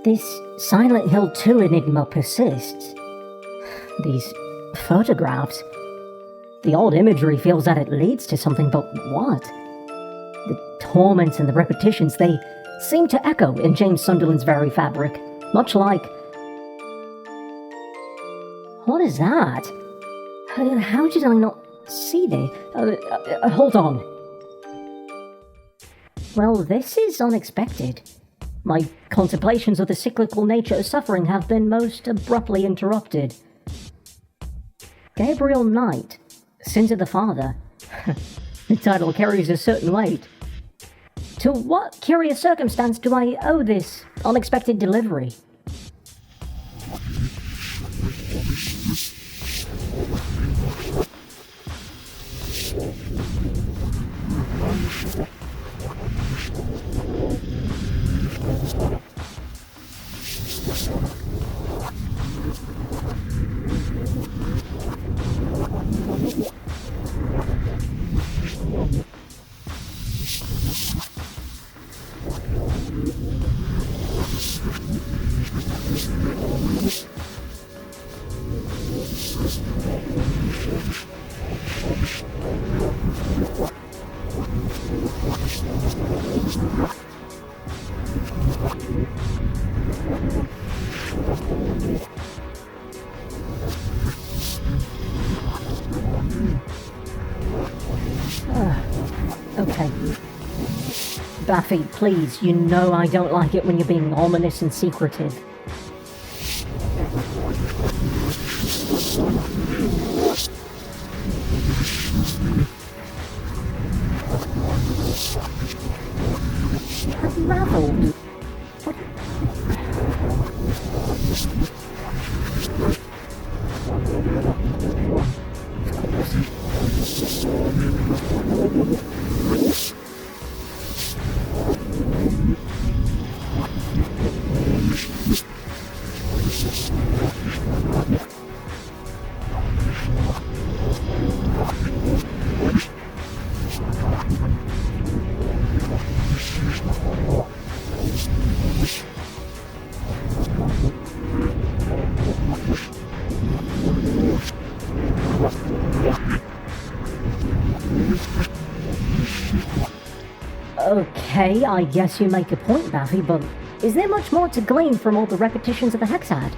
This Silent Hill 2 enigma persists. These photographs. The old imagery feels that it leads to something, but what? The torments and the repetitions, they seem to echo in James Sunderland's very fabric, much like... What is that? How did I not see this? Hold on. Well, this is unexpected. My contemplations of the cyclical nature of suffering have been most abruptly interrupted. Gabriel Knight, Sins of the Father. The title carries a certain weight. To what curious circumstance do I owe this unexpected delivery? Okay. Buffy, please, you know I don't like it when you're being ominous and secretive. Unraveled. Okay, I guess you make a point, Buffy, but is there much more to glean from all the repetitions of the Hexad?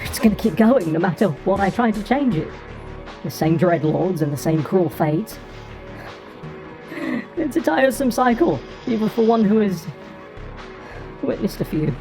It's gonna keep going no matter what I try to change it. The same dreadlords and the same cruel fates. It's a tiresome cycle, even for one who has witnessed a few.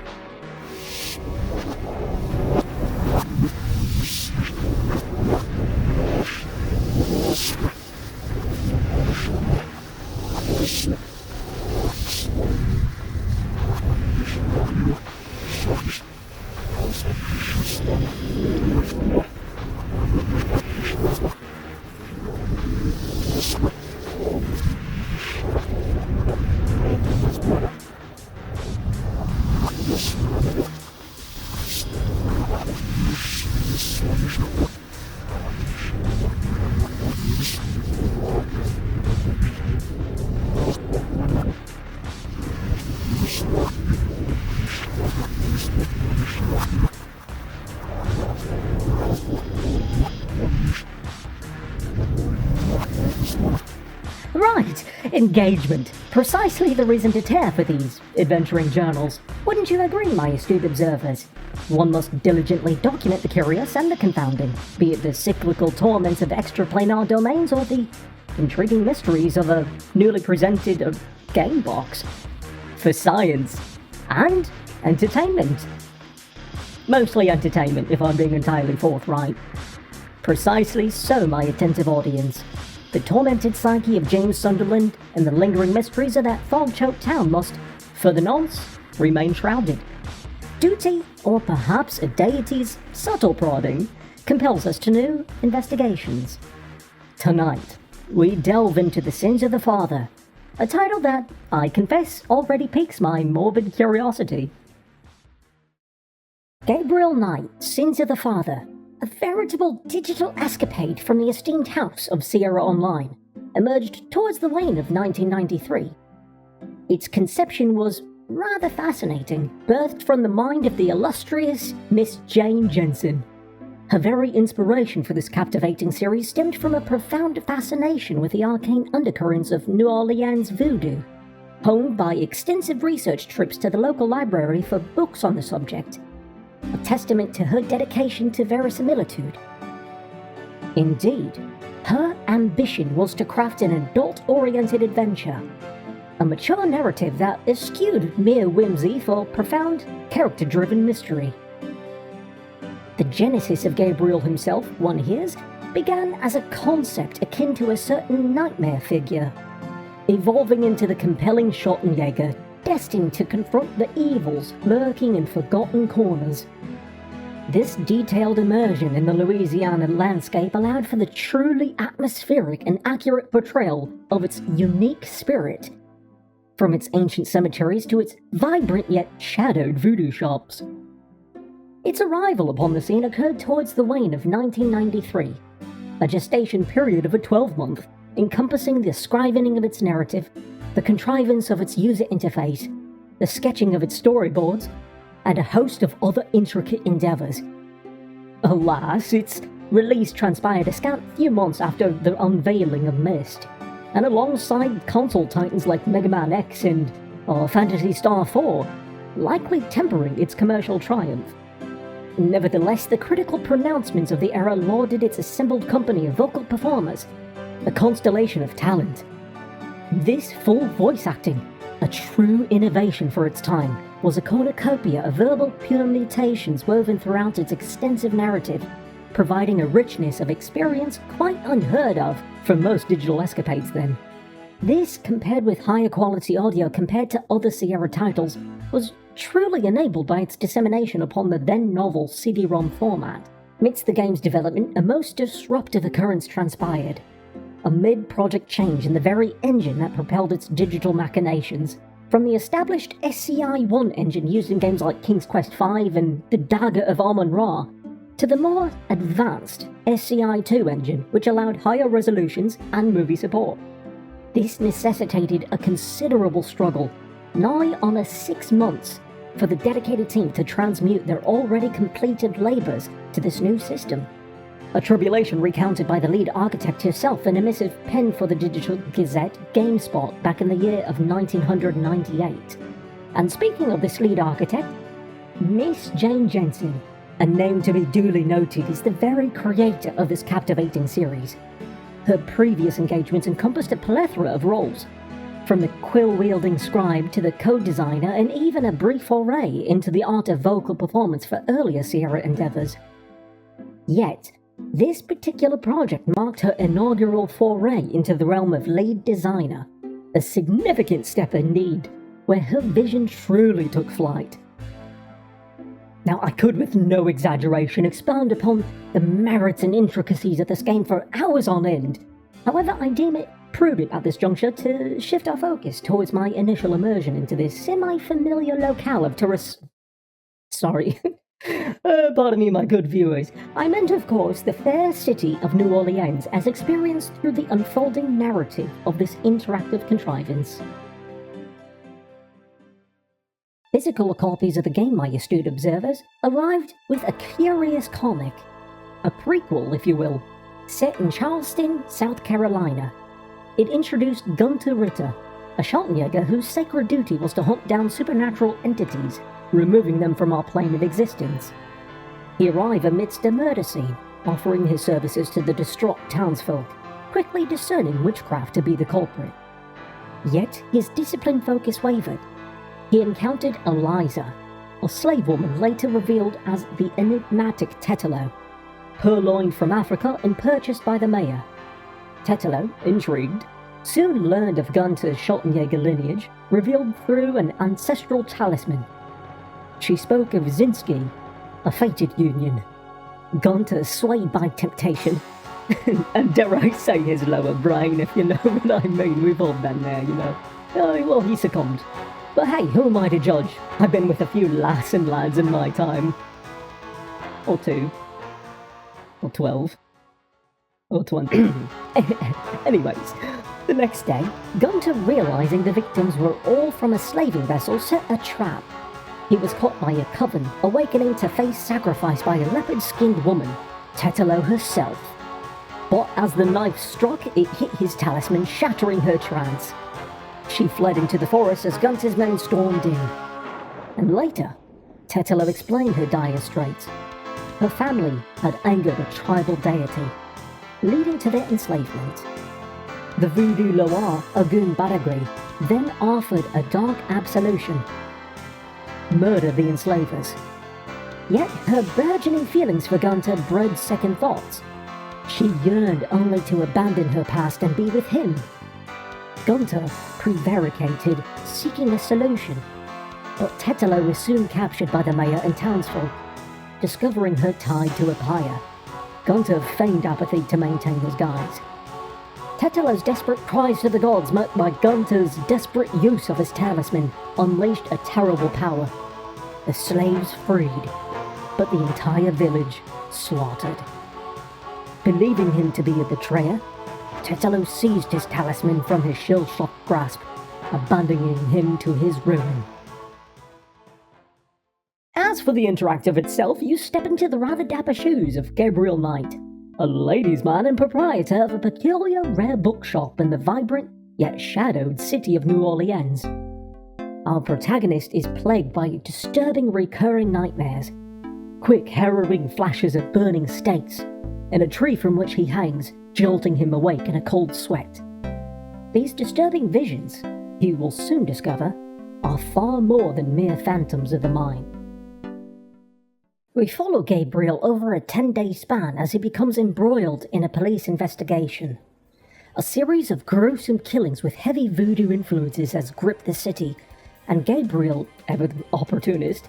Right, engagement. Precisely the reason to tear for these adventuring journals. Wouldn't you agree, my astute observers? One must diligently document the curious and the confounding, be it the cyclical torments of extraplanar domains or the intriguing mysteries of a newly presented game box. For science and entertainment. Mostly entertainment, if I'm being entirely forthright. Precisely so, my attentive audience. The tormented psyche of James Sunderland and the lingering mysteries of that fog-choked town must, for the nonce, remain shrouded. Duty, or perhaps a deity's subtle prodding, compels us to new investigations. Tonight, we delve into the Sins of the Father, a title that, I confess, already piques my morbid curiosity. Gabriel Knight, Sins of the Father, a veritable digital escapade from the esteemed house of Sierra Online, emerged towards the wane of 1993. Its conception was rather fascinating, birthed from the mind of the illustrious Miss Jane Jensen. Her very inspiration for this captivating series stemmed from a profound fascination with the arcane undercurrents of New Orleans voodoo, honed by extensive research trips to the local library for books on the subject, a testament to her dedication to verisimilitude. Indeed, her ambition was to craft an adult-oriented adventure, a mature narrative that eschewed mere whimsy for profound, character-driven mystery. The genesis of Gabriel himself, one hears, began as a concept akin to a certain nightmare figure, evolving into the compelling Schottenjäger, destined to confront the evils lurking in forgotten corners. This detailed immersion in the Louisiana landscape allowed for the truly atmospheric and accurate portrayal of its unique spirit, from its ancient cemeteries to its vibrant yet shadowed voodoo shops. Its arrival upon the scene occurred towards the wane of 1993, a gestation period of a 12-month, encompassing the scrivening of its narrative, the contrivance of its user interface, the sketching of its storyboards, and a host of other intricate endeavours. Alas, its release transpired a scant few months after the unveiling of Myst, and alongside console titans like Mega Man X and Phantasy Star 4, likely tempering its commercial triumph. Nevertheless, the critical pronouncements of the era lauded its assembled company of vocal performers, a constellation of talent. This full voice acting, a true innovation for its time, was a cornucopia of verbal permutations woven throughout its extensive narrative, providing a richness of experience quite unheard of for most digital escapades then. This, compared with higher quality audio compared to other Sierra titles, was truly enabled by its dissemination upon the then novel CD-ROM format. Amidst the game's development, a most disruptive occurrence transpired. A mid-project change in the very engine that propelled its digital machinations. From the established SCI-1 engine used in games like King's Quest V and The Dagger of Amon-Ra, to the more advanced SCI-2 engine, which allowed higher resolutions and movie support. This necessitated a considerable struggle, nigh on 6 months, for the dedicated team to transmute their already completed labours to this new system. A tribulation recounted by the lead architect herself in a missive penned for the Digital Gazette GameSpot back in the year of 1998. And speaking of this lead architect, Miss Jane Jensen, a name to be duly noted, is the very creator of this captivating series. Her previous engagements encompassed a plethora of roles, from the quill-wielding scribe to the code designer, and even a brief foray into the art of vocal performance for earlier Sierra endeavours. Yet, this particular project marked her inaugural foray into the realm of lead designer, a significant step indeed, where her vision truly took flight. Now, I could with no exaggeration expound upon the merits and intricacies of this game for hours on end. However, I deem it prudent at this juncture to shift our focus towards my initial immersion into this semi-familiar locale of pardon me, my good viewers. I meant, of course, the fair city of New Orleans as experienced through the unfolding narrative of this interactive contrivance. Physical copies of the game, my astute observers, arrived with a curious comic, a prequel, if you will, set in Charleston, South Carolina. It introduced Gunther Ritter, a Schottenjäger whose sacred duty was to hunt down supernatural entities, removing them from our plane of existence. He arrived amidst a murder scene, offering his services to the distraught townsfolk, quickly discerning witchcraft to be the culprit. Yet his disciplined focus wavered. He encountered Eliza, a slave woman later revealed as the enigmatic Tetelo, purloined from Africa and purchased by the mayor. Tetelo, intrigued, soon learned of Gunther's Schottenjäger lineage, revealed through an ancestral talisman. She spoke of Zinski, a fated union. Gunther, swayed by temptation, and dare I say his lower brain, if you know what I mean, we've all been there, you know. Well, he succumbed. But hey, who am I to judge? I've been with a few lass and lads in my time. Or 2. Or 12. Or 20. Anyways, The next day, Gunter, realizing the victims were all from a slaving vessel, set a trap. He was caught by a coven, awakening to face sacrifice by a leopard-skinned woman, Tetelo herself. But as the knife struck, it hit his talisman, shattering her trance. She fled into the forest as Gunter's men stormed in. And later, Tetelo explained her dire straits. Her family had angered a tribal deity, leading to their enslavement. The Voodoo Loa, Ogun Badagri, then offered a dark absolution: murder the enslavers. Yet her burgeoning feelings for Gunter bred second thoughts. She yearned only to abandon her past and be with him. Gunter prevaricated, seeking a solution. But Tetelo was soon captured by the mayor and townsfolk, discovering her tied to a pyre. Gunter feigned apathy to maintain his guise. Tetelo's desperate cries to the gods, met by Gunter's desperate use of his talisman, unleashed a terrible power. The slaves freed, but the entire village slaughtered. Believing him to be a betrayer, Tetelo seized his talisman from his shell-shocked grasp, abandoning him to his ruin. As for the interactive itself, you step into the rather dapper shoes of Gabriel Knight, a ladies' man and proprietor of a peculiar rare bookshop in the vibrant yet shadowed city of New Orleans. Our protagonist is plagued by disturbing recurring nightmares, quick harrowing flashes of burning steaks, and a tree from which he hangs, jolting him awake in a cold sweat. These disturbing visions, he will soon discover, are far more than mere phantoms of the mind. We follow Gabriel over a 10-day span as he becomes embroiled in a police investigation. A series of gruesome killings with heavy voodoo influences has gripped the city, and Gabriel, ever the opportunist,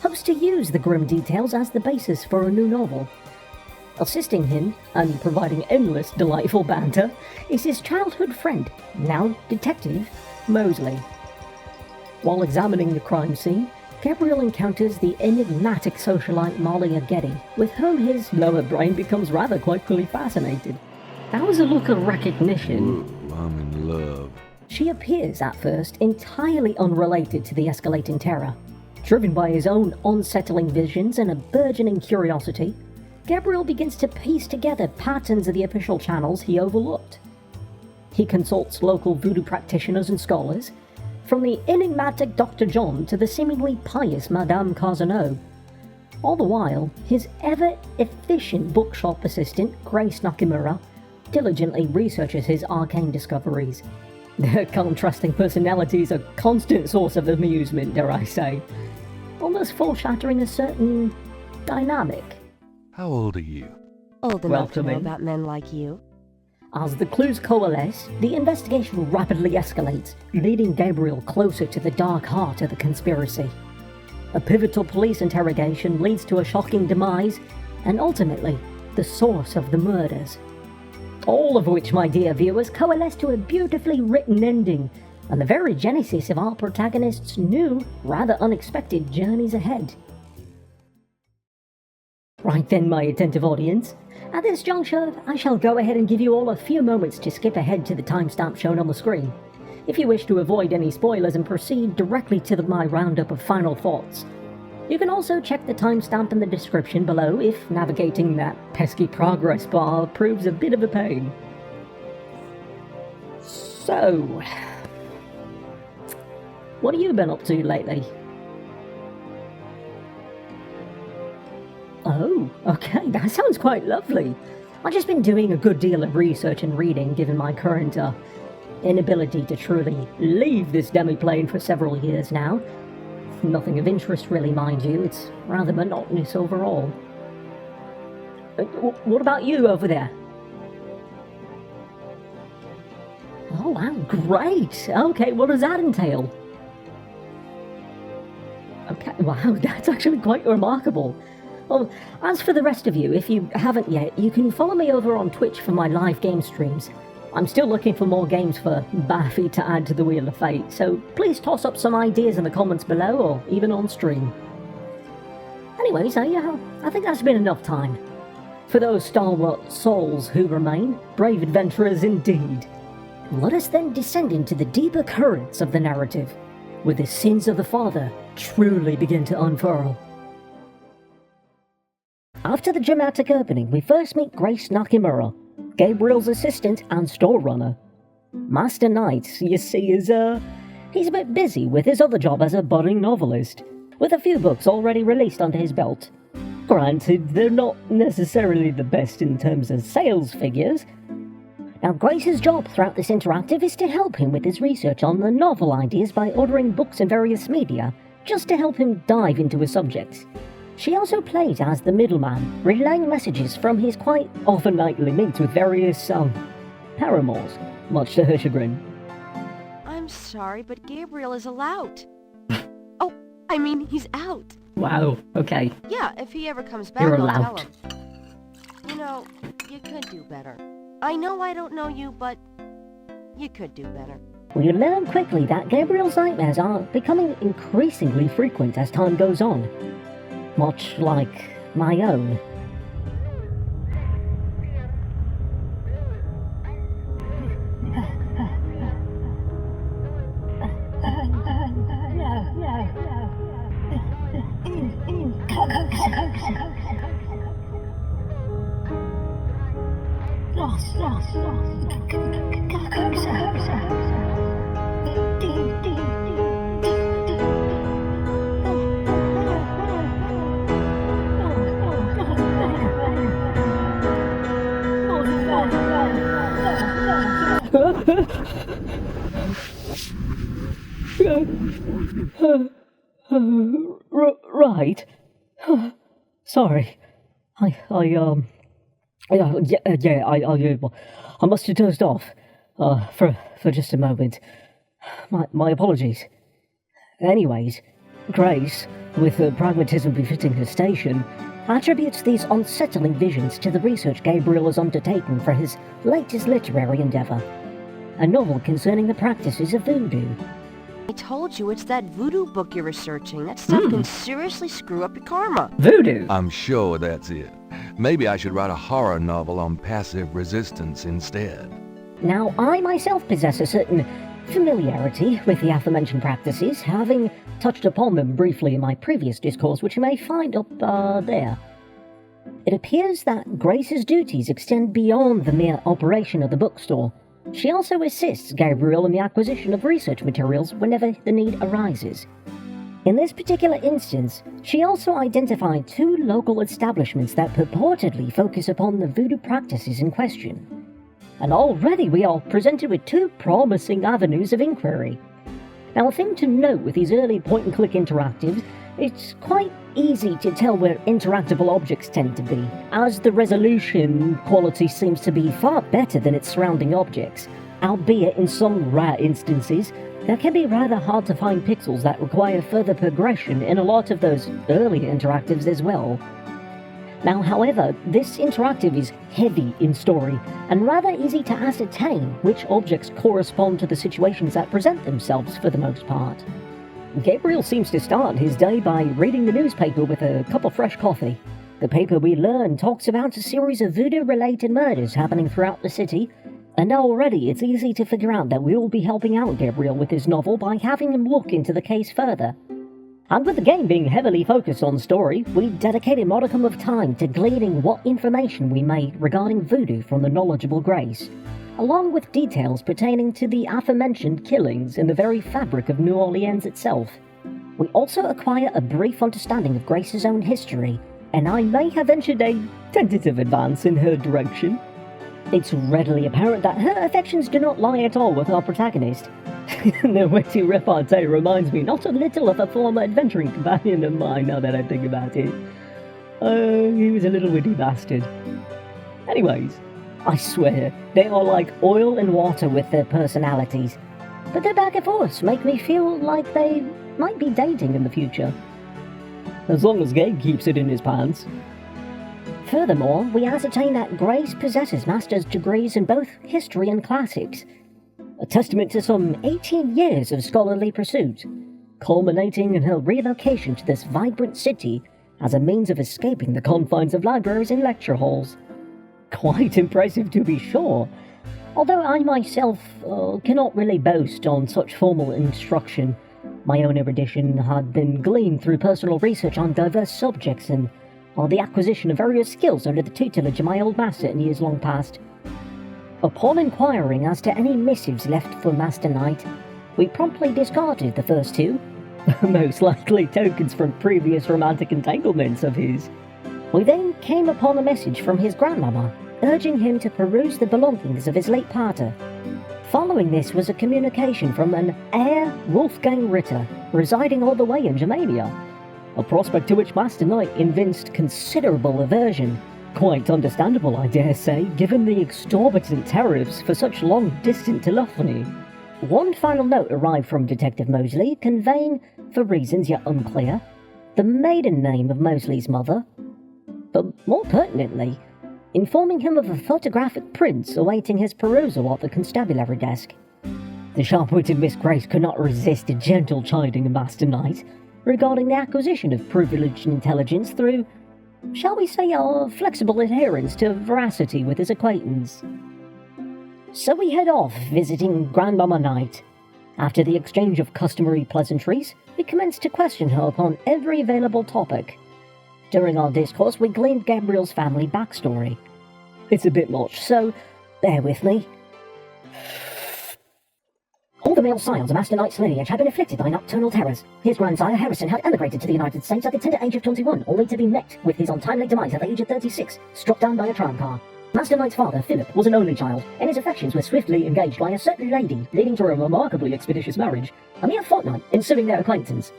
hopes to use the grim details as the basis for a new novel. Assisting him, and providing endless delightful banter, is his childhood friend, now detective, Mosley. While examining the crime scene, Gabriel encounters the enigmatic socialite Malia Getty, with whom his lower brain becomes rather quickly fascinated. That was a look of recognition. Ooh, I'm in love. She appears at first entirely unrelated to the escalating terror. Driven by his own unsettling visions and a burgeoning curiosity, Gabriel begins to piece together patterns of the official channels he overlooked. He consults local voodoo practitioners and scholars, from the enigmatic Dr. John to the seemingly pious Madame Carzano. All the while, his ever-efficient bookshop assistant, Grace Nakamura, diligently researches his arcane discoveries. Their contrasting personalities are a constant source of amusement, dare I say, almost foreshadowing a certain dynamic. How old are you? Old enough to know Welcome in. about men like you. As the clues coalesce, the investigation rapidly escalates, leading Gabriel closer to the dark heart of the conspiracy. A pivotal police interrogation leads to a shocking demise, and ultimately, the source of the murders. All of which, my dear viewers, coalesce to a beautifully written ending, and the very genesis of our protagonist's new, rather unexpected journeys ahead. Right then, my attentive audience, at this juncture, I shall go ahead and give you all a few moments to skip ahead to the timestamp shown on the screen, if you wish to avoid any spoilers and proceed directly to my roundup of final thoughts. You can also check the timestamp in the description below if navigating that pesky progress bar proves a bit of a pain. So, what have you been up to lately? Oh, okay, that sounds quite lovely. I've just been doing a good deal of research and reading, given my current inability to truly leave this demi-plane for several years now. Nothing of interest really, mind you, it's rather monotonous overall. What about you over there? Oh wow, great! Okay, what does that entail? Okay, wow, that's actually quite remarkable. Well, as for the rest of you, if you haven't yet, you can follow me over on Twitch for my live game streams. I'm still looking for more games for Baffy to add to the Wheel of Fate, so please toss up some ideas in the comments below or even on stream. Anyways, I think that's been enough time. For those stalwart souls who remain, brave adventurers indeed. Let us then descend into the deeper currents of the narrative, where the sins of the father truly begin to unfurl. After the dramatic opening, we first meet Grace Nakamura, Gabriel's assistant and store runner. Master Knight, you see, he's a bit busy with his other job as a budding novelist, with a few books already released under his belt. Granted, they're not necessarily the best in terms of sales figures. Now, Grace's job throughout this interactive is to help him with his research on the novel ideas by ordering books in various media, just to help him dive into his subjects. She also plays as the middleman, relaying messages from his quite often nightly meets with various, paramours, much to her chagrin. I'm sorry, but Gabriel is allowed. Oh, I mean, he's out. Wow, okay. Yeah, if he ever comes back, You're I'll allowed. tell him. You know, you could do better. I know I don't know you, but you could do better. We learn quickly that Gabriel's nightmares are becoming increasingly frequent as time goes on, much like my own. Right. Sorry. I must have dozed off, for just a moment. My apologies. Anyways, Grace, with the pragmatism befitting her station, attributes these unsettling visions to the research Gabriel has undertaken for his latest literary endeavour, a novel concerning the practices of voodoo. I told you it's that voodoo book you're researching. That stuff can seriously screw up your karma. Voodoo? I'm sure that's it. Maybe I should write a horror novel on passive resistance instead. Now, I myself possess a certain familiarity with the aforementioned practices, having touched upon them briefly in my previous discourse, which you may find up there. It appears that Grace's duties extend beyond the mere operation of the bookstore. She also assists Gabriel in the acquisition of research materials whenever the need arises. In this particular instance, she also identified 2 local establishments that purportedly focus upon the voodoo practices in question. And already we are presented with 2 promising avenues of inquiry. Now, a thing to note with these early point-and-click interactives, it's quite easy to tell where interactable objects tend to be, as the resolution quality seems to be far better than its surrounding objects, albeit in some rare instances, there can be rather hard to find pixels that require further progression in a lot of those earlier interactives as well. Now, however, this interactive is heavy in story, and rather easy to ascertain which objects correspond to the situations that present themselves for the most part. Gabriel seems to start his day by reading the newspaper with a cup of fresh coffee. The paper, we learn, talks about a series of voodoo-related murders happening throughout the city, and already it's easy to figure out that we will be helping out Gabriel with his novel by having him look into the case further. And with the game being heavily focused on story, we dedicate a modicum of time to gleaning what information we may regarding voodoo from the knowledgeable Grace, along with details pertaining to the aforementioned killings in the very fabric of New Orleans itself. We also acquire a brief understanding of Grace's own history, and I may have ventured a tentative advance in her direction. It's readily apparent that her affections do not lie at all with our protagonist. The witty repartee reminds me not a little of a former adventuring companion of mine, now that I think about it. He was a little witty bastard. Anyways, I swear, they are like oil and water with their personalities, but their back and forth make me feel like they might be dating in the future. As long as Gabe keeps it in his pants. Furthermore, we ascertain that Grace possesses master's degrees in both history and classics, a testament to some 18 years of scholarly pursuit, culminating in her relocation to this vibrant city as a means of escaping the confines of libraries and lecture halls. Quite impressive to be sure. Although I myself cannot really boast on such formal instruction, my own erudition had been gleaned through personal research on diverse subjects and the acquisition of various skills under the tutelage of my old master in years long past. Upon inquiring as to any missives left for Master Knight, we promptly discarded the first two, most likely tokens from previous romantic entanglements of his. We then came upon a message from his grandmama, urging him to peruse the belongings of his late pater. Following this was a communication from an Herr Wolfgang Ritter, residing all the way in Germania, a prospect to which Master Knight evinced considerable aversion. Quite understandable, I dare say, given the exorbitant tariffs for such long-distance telephony. One final note arrived from Detective Mosley, conveying, for reasons yet unclear, the maiden name of Mosley's mother, but more pertinently, informing him of a photographic print awaiting his perusal at the constabulary desk. The sharp-witted Miss Grace could not resist a gentle chiding of Master Knight regarding the acquisition of privileged intelligence through, shall we say, a flexible adherence to veracity with his acquaintance. So we head off, visiting Grandmama Knight. After the exchange of customary pleasantries, we commenced to question her upon every available topic. During our discourse, we gleaned Gabriel's family backstory. It's a bit much, so bear with me. All the male scions of Master Knight's lineage had been afflicted by nocturnal terrors. His grandsire Harrison had emigrated to the United States at the tender age of 21, only to be met with his untimely demise at the age of 36, struck down by a tramcar. Master Knight's father, Philip, was an only child, and his affections were swiftly engaged by a certain lady, leading to a remarkably expeditious marriage, a mere fortnight ensuing their acquaintance.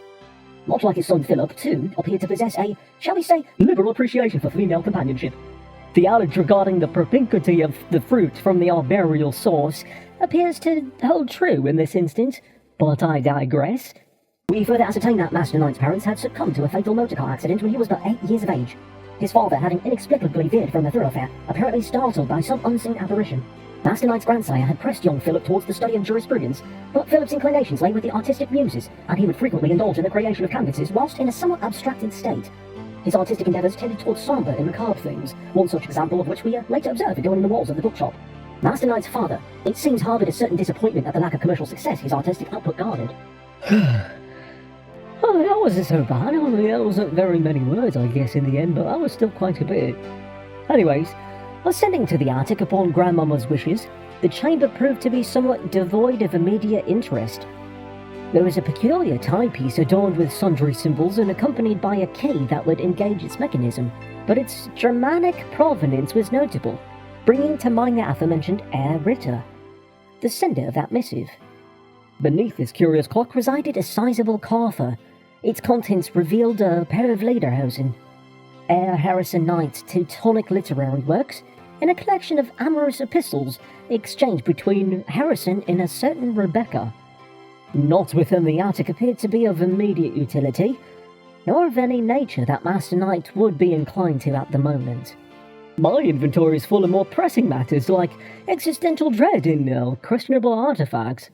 Much like his son Philip, too, appeared to possess a, shall we say, liberal appreciation for female companionship. The adage regarding the propinquity of the fruit from the arboreal source appears to hold true in this instance, but I digress. We further ascertained that Master Knight's parents had succumbed to a fatal motor car accident when he was but 8 years of age. His father, having inexplicably veered from the thoroughfare, apparently startled by some unseen apparition. Master Knight's grandsire had pressed young Philip towards the study of jurisprudence, but Philip's inclinations lay with the artistic muses, and he would frequently indulge in the creation of canvases whilst in a somewhat abstracted state. His artistic endeavours tended towards sombre and macabre themes, one such example of which we later observed adorning the walls of the bookshop. Master Knight's father, it seems, harboured a certain disappointment at the lack of commercial success his artistic output garnered. Oh, that wasn't so bad. I mean, that wasn't very many words, I guess, in the end, but that was still quite a bit. Anyways, ascending to the attic upon Grandmama's wishes, the chamber proved to be somewhat devoid of immediate interest. There was a peculiar timepiece adorned with sundry symbols and accompanied by a key that would engage its mechanism, but its Germanic provenance was notable, bringing to mind the aforementioned Herr Ritter, the sender of that missive. Beneath this curious clock resided a sizable coffer. Its contents revealed a pair of lederhosen, Herr Harrison Knight's Teutonic literary works, and a collection of amorous epistles exchanged between Harrison and a certain Rebecca. Naught within the attic appeared to be of immediate utility, nor of any nature that Master Knight would be inclined to at the moment. My inventory is full of more pressing matters like existential dread and questionable artifacts.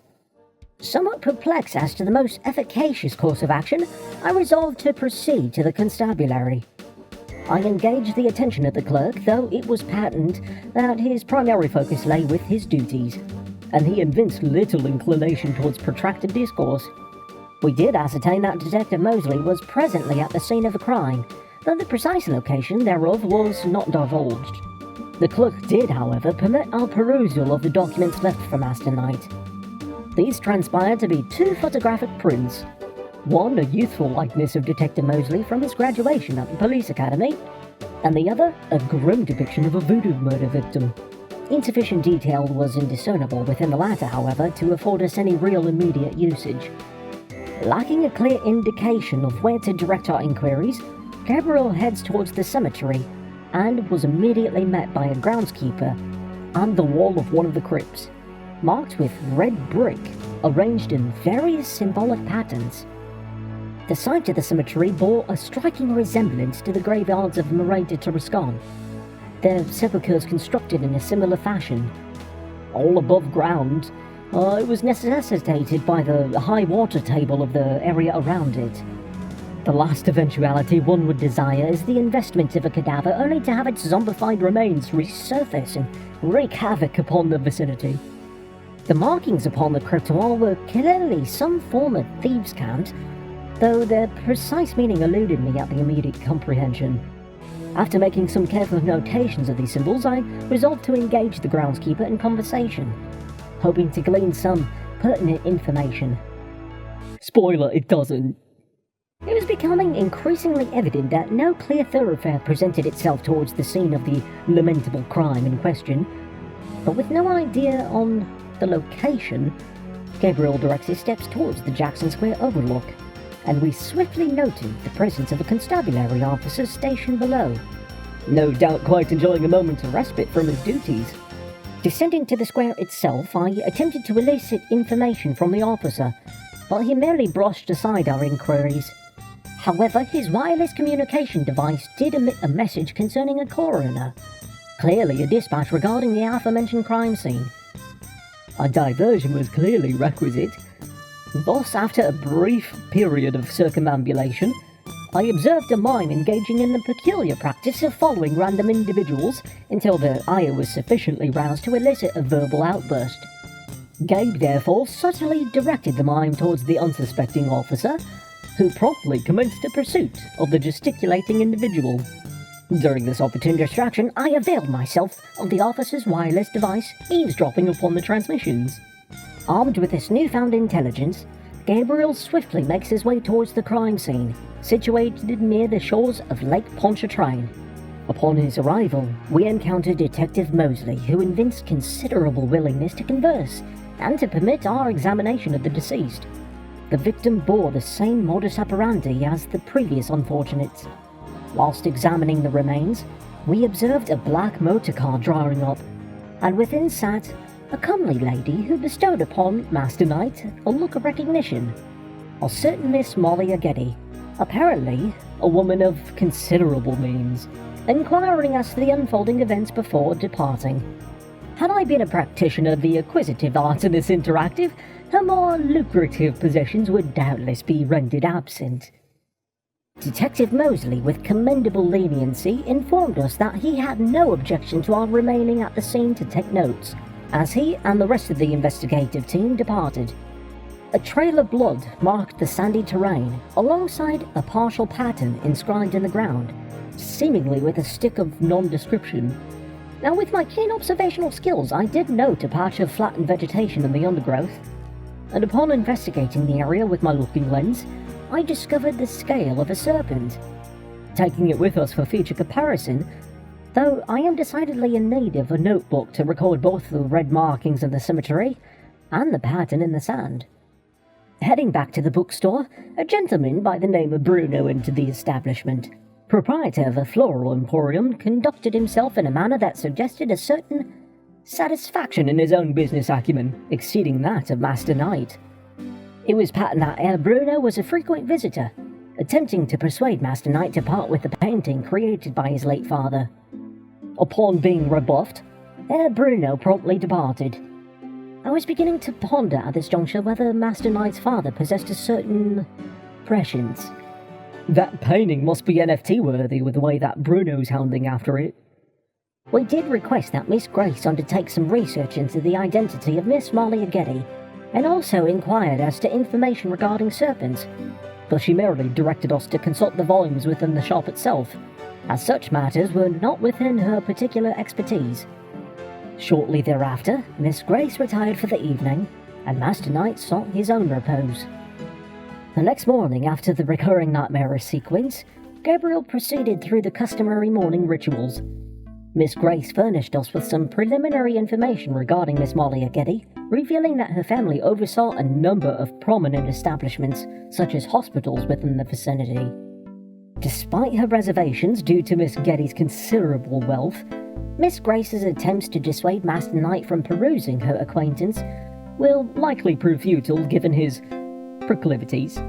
Somewhat perplexed as to the most efficacious course of action, I resolved to proceed to the constabulary. I engaged the attention of the clerk, though it was patent that his primary focus lay with his duties, and he evinced little inclination towards protracted discourse. We did ascertain that Detective Mosley was presently at the scene of a crime, though the precise location thereof was not divulged. The clerk did, however, permit our perusal of the documents left for Master Knight. These transpired to be 2 photographic prints. One, a youthful likeness of Detective Mosley from his graduation at the police academy, and the other, a grim depiction of a voodoo murder victim. Insufficient detail was indiscernible within the latter, however, to afford us any real immediate usage. Lacking a clear indication of where to direct our inquiries, Gabriel heads towards the cemetery, and was immediately met by a groundskeeper and the wall of one of the crypts, marked with red brick, arranged in various symbolic patterns. The site of the cemetery bore a striking resemblance to the graveyards of Marais de Tarascon, their sepulchres constructed in a similar fashion. All above ground, it was necessitated by the high water table of the area around it. The last eventuality one would desire is the investment of a cadaver only to have its zombified remains resurface and wreak havoc upon the vicinity. The markings upon the cryptoir were clearly some form of thieves' cant, though their precise meaning eluded me at the immediate comprehension. After making some careful notations of these symbols, I resolved to engage the groundskeeper in conversation, hoping to glean some pertinent information. Spoiler, it doesn't. It was becoming increasingly evident that no clear thoroughfare presented itself towards the scene of the lamentable crime in question, but with no idea on the location, Gabriel directs his steps towards the Jackson Square overlook, and we swiftly noted the presence of a constabulary officer stationed below, no doubt quite enjoying a moment of respite from his duties. Descending to the square itself, I attempted to elicit information from the officer, but he merely brushed aside our inquiries. However, his wireless communication device did emit a message concerning a coroner, clearly a dispatch regarding the aforementioned crime scene. A diversion was clearly requisite. Thus, after a brief period of circumambulation, I observed a mime engaging in the peculiar practice of following random individuals until their ire was sufficiently roused to elicit a verbal outburst. Gabe therefore subtly directed the mime towards the unsuspecting officer, who promptly commenced a pursuit of the gesticulating individual. During this opportune distraction, I availed myself of the officer's wireless device, eavesdropping upon the transmissions. Armed with this newfound intelligence, Gabriel swiftly makes his way towards the crime scene, situated near the shores of Lake Pontchartrain. Upon his arrival, we encountered Detective Mosley, who evinced considerable willingness to converse and to permit our examination of the deceased. The victim bore the same modus operandi as the previous unfortunates. Whilst examining the remains, we observed a black motorcar drawing up, and within sat a comely lady who bestowed upon Master Knight a look of recognition. A certain Miss Molly Ageti, apparently a woman of considerable means, inquiring as to the unfolding events before departing. Had I been a practitioner of the acquisitive art in this interactive, her more lucrative possessions would doubtless be rendered absent. Detective Mosley, with commendable leniency, informed us that he had no objection to our remaining at the scene to take notes, as he and the rest of the investigative team departed. A trail of blood marked the sandy terrain, alongside a partial pattern inscribed in the ground, seemingly with a stick of nondescription. Now, with my keen observational skills, I did note a patch of flattened vegetation in the undergrowth, and upon investigating the area with my looking lens, I discovered the scale of a serpent. Taking it with us for future comparison, though I am decidedly in need of a notebook to record both the red markings in the cemetery and the pattern in the sand. Heading back to the bookstore, a gentleman by the name of Bruno entered the establishment. Proprietor of a floral emporium conducted himself in a manner that suggested a certain satisfaction in his own business acumen, exceeding that of Master Knight. It was patent that Herr Bruno was a frequent visitor, attempting to persuade Master Knight to part with the painting created by his late father. Upon being rebuffed, Herr Bruno promptly departed. I was beginning to ponder at this juncture whether Master Knight's father possessed a certain prescience. That painting must be NFT worthy with the way that Bruno's hounding after it. We did request that Miss Grace undertake some research into the identity of Miss Molly Ageti, and also inquired as to information regarding serpents, but she merely directed us to consult the volumes within the shop itself, as such matters were not within her particular expertise. Shortly thereafter, Miss Grace retired for the evening, and Master Knight sought his own repose. The next morning, after the recurring nightmarish sequence, Gabriel proceeded through the customary morning rituals. Miss Grace furnished us with some preliminary information regarding Miss Molly Ageti, revealing that her family oversaw a number of prominent establishments, such as hospitals within the vicinity. Despite her reservations due to Miss Getty's considerable wealth, Miss Grace's attempts to dissuade Master Knight from perusing her acquaintance will likely prove futile given his proclivities.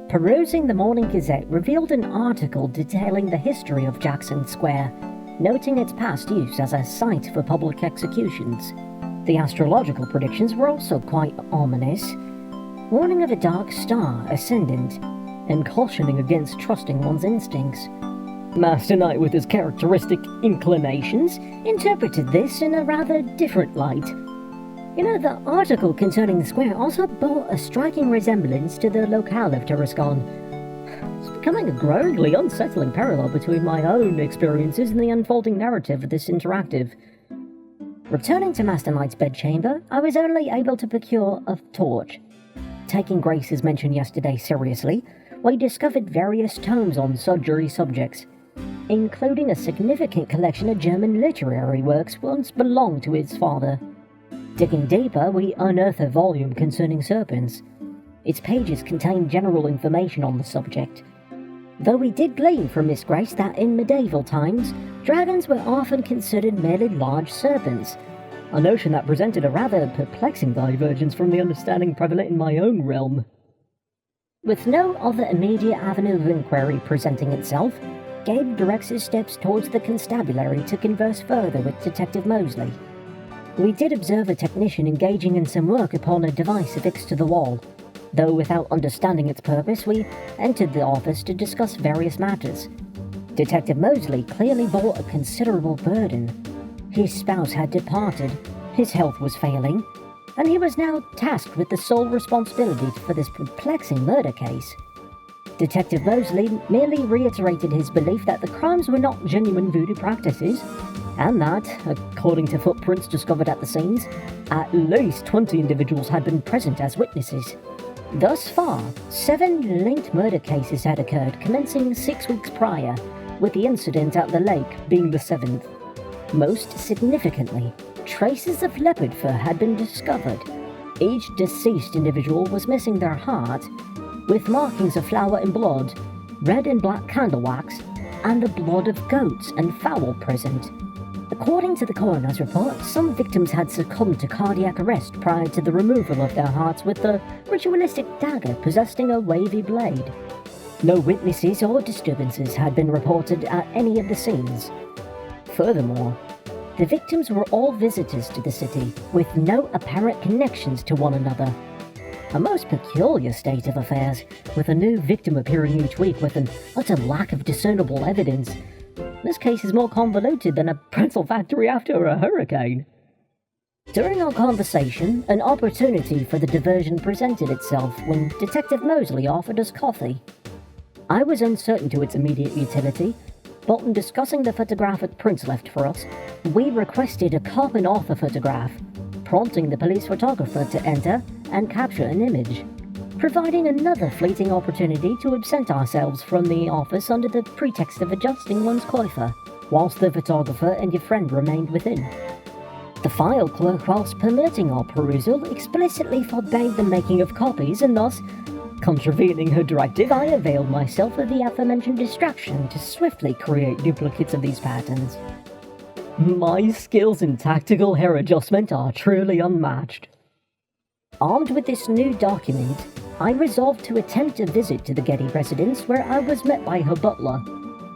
Perusing the Morning Gazette revealed an article detailing the history of Jackson Square, noting its past use as a site for public executions. The astrological predictions were also quite ominous, warning of a dark star ascendant, and cautioning against trusting one's instincts. Master Knight, with his characteristic inclinations, interpreted this in a rather different light. You know, the article concerning the square also bore a striking resemblance to the locale of Tarascon. It's becoming a growingly unsettling parallel between my own experiences and the unfolding narrative of this interactive. Returning to Master Knight's bedchamber, I was only able to procure a torch. Taking Grace's mention yesterday seriously, we discovered various tomes on surgery subjects, including a significant collection of German literary works once belonged to its father. Digging deeper, we unearthed a volume concerning serpents. Its pages contain general information on the subject, though we did glean from Miss Grace that in medieval times, dragons were often considered merely large serpents, a notion that presented a rather perplexing divergence from the understanding prevalent in my own realm. With no other immediate avenue of inquiry presenting itself, Gabe directs his steps towards the constabulary to converse further with Detective Mosley. We did observe a technician engaging in some work upon a device affixed to the wall, though without understanding its purpose, we entered the office to discuss various matters. Detective Mosley clearly bore a considerable burden. His spouse had departed, his health was failing, and he was now tasked with the sole responsibility for this perplexing murder case. Detective Mosley merely reiterated his belief that the crimes were not genuine voodoo practices, and that, according to footprints discovered at the scenes, at least 20 individuals had been present as witnesses. Thus far, 7 linked murder cases had occurred, commencing 6 weeks prior, with the incident at the lake being the 7th. Most significantly, traces of leopard fur had been discovered. Each deceased individual was missing their heart, with markings of flour and blood, red and black candle wax, and the blood of goats and fowl present. According to the coroner's report, some victims had succumbed to cardiac arrest prior to the removal of their hearts with the ritualistic dagger possessing a wavy blade. No witnesses or disturbances had been reported at any of the scenes. Furthermore, the victims were all visitors to the city, with no apparent connections to one another. A most peculiar state of affairs, with a new victim appearing each week with an utter lack of discernible evidence. This case is more convoluted than a pretzel factory after a hurricane. During our conversation, an opportunity for the diversion presented itself when Detective Mosley offered us coffee. I was uncertain to its immediate utility, but in discussing the photographic prints left for us, we requested a carbon author photograph, prompting the police photographer to enter and capture an image, providing another fleeting opportunity to absent ourselves from the office under the pretext of adjusting one's coiffure, whilst the photographer and your friend remained within. The file clerk, whilst permitting our perusal, explicitly forbade the making of copies, and thus, contravening her directive, I availed myself of the aforementioned distraction to swiftly create duplicates of these patterns. My skills in tactical hair adjustment are truly unmatched. Armed with this new document, I resolved to attempt a visit to the Getty residence, where I was met by her butler,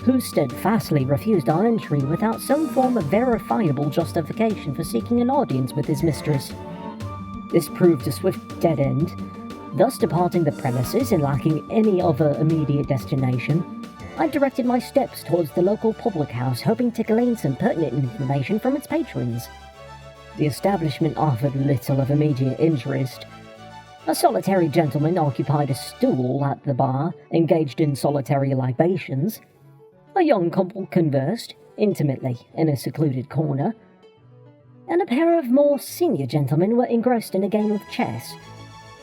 who steadfastly refused our entry without some form of verifiable justification for seeking an audience with his mistress. This proved a swift dead end, thus departing the premises and lacking any other immediate destination. I directed my steps towards the local public house, hoping to glean some pertinent information from its patrons. The establishment offered little of immediate interest. A solitary gentleman occupied a stool at the bar, engaged in solitary libations. A young couple conversed, intimately, in a secluded corner. And a pair of more senior gentlemen were engrossed in a game of chess.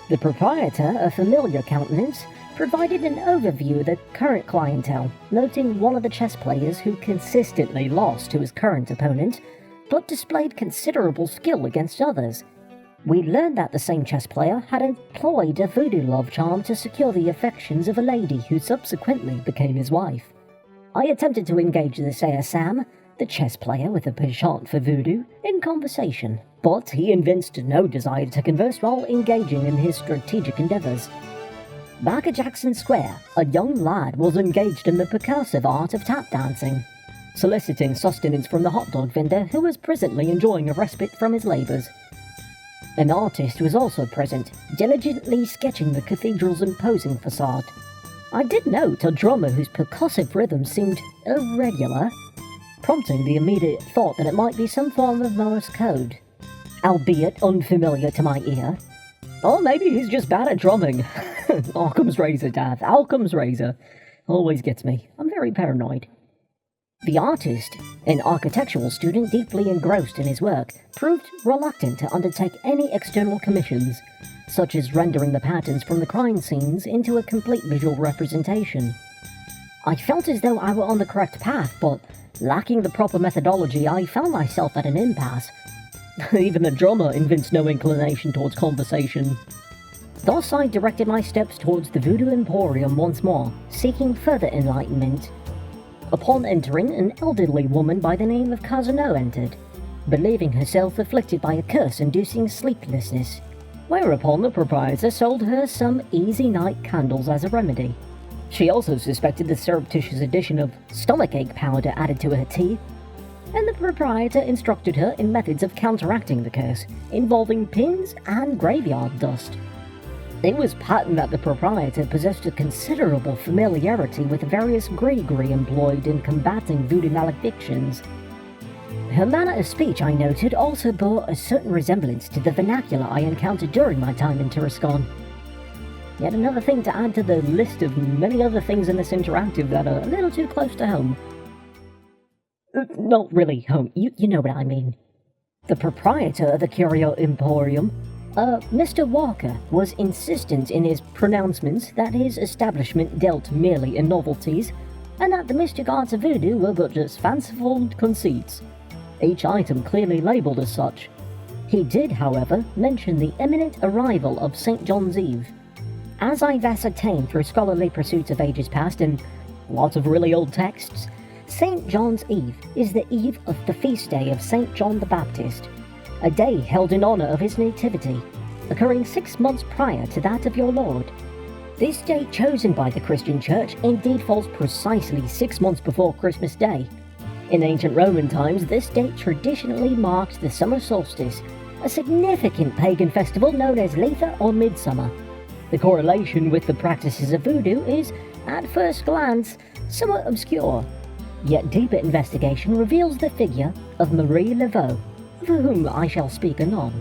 The proprietor, a familiar countenance, provided an overview of the current clientele, noting one of the chess players who consistently lost to his current opponent, but displayed considerable skill against others. We learned that the same chess player had employed a voodoo love charm to secure the affections of a lady who subsequently became his wife. I attempted to engage the Sayer Sam, the chess player with a penchant for voodoo, in conversation, but he evinced no desire to converse while engaging in his strategic endeavours. Back at Jackson Square, a young lad was engaged in the percussive art of tap dancing, soliciting sustenance from the hot dog vendor who was presently enjoying a respite from his labours. An artist was also present, diligently sketching the cathedral's imposing facade. I did note a drummer whose percussive rhythm seemed irregular, prompting the immediate thought that it might be some form of Morse code, albeit unfamiliar to my ear. Or maybe he's just bad at drumming. Occam's razor, Dad. Occam's razor. Always gets me. I'm very paranoid. The artist, an architectural student deeply engrossed in his work, proved reluctant to undertake any external commissions, such as rendering the patterns from the crime scenes into a complete visual representation. I felt as though I were on the correct path, but lacking the proper methodology, I found myself at an impasse. Even the drummer evinced no inclination towards conversation. Thus I directed my steps towards the Voodoo Emporium once more, seeking further enlightenment. Upon entering, an elderly woman by the name of Kazano entered, believing herself afflicted by a curse-inducing sleeplessness, whereupon the proprietor sold her some easy night candles as a remedy. She also suspected the surreptitious addition of stomachache powder added to her tea, and the proprietor instructed her in methods of counteracting the curse, involving pins and graveyard dust. It was patent that the proprietor possessed a considerable familiarity with the various gree-gree employed in combating voodoo maledictions. Her manner of speech, I noted, also bore a certain resemblance to the vernacular I encountered during my time in Tarascon. Yet another thing to add to the list of many other things in this interactive that are a little too close to home. Not really home, you know what I mean. The proprietor of the Curio Emporium, Mr. Walker, was insistent in his pronouncements that his establishment dealt merely in novelties, and that the mystic arts of voodoo were but just fanciful conceits, each item clearly labelled as such. He did, however, mention the imminent arrival of St. John's Eve. As I've ascertained through scholarly pursuits of ages past and lots of really old texts, St. John's Eve is the eve of the feast day of St. John the Baptist, a day held in honour of his nativity, occurring 6 months prior to that of your Lord. This date chosen by the Christian Church indeed falls precisely 6 months before Christmas Day. In ancient Roman times, this date traditionally marked the summer solstice, a significant pagan festival known as Letha or Midsummer. The correlation with the practices of voodoo is, at first glance, somewhat obscure, yet deeper investigation reveals the figure of Marie Laveau, of whom I shall speak anon.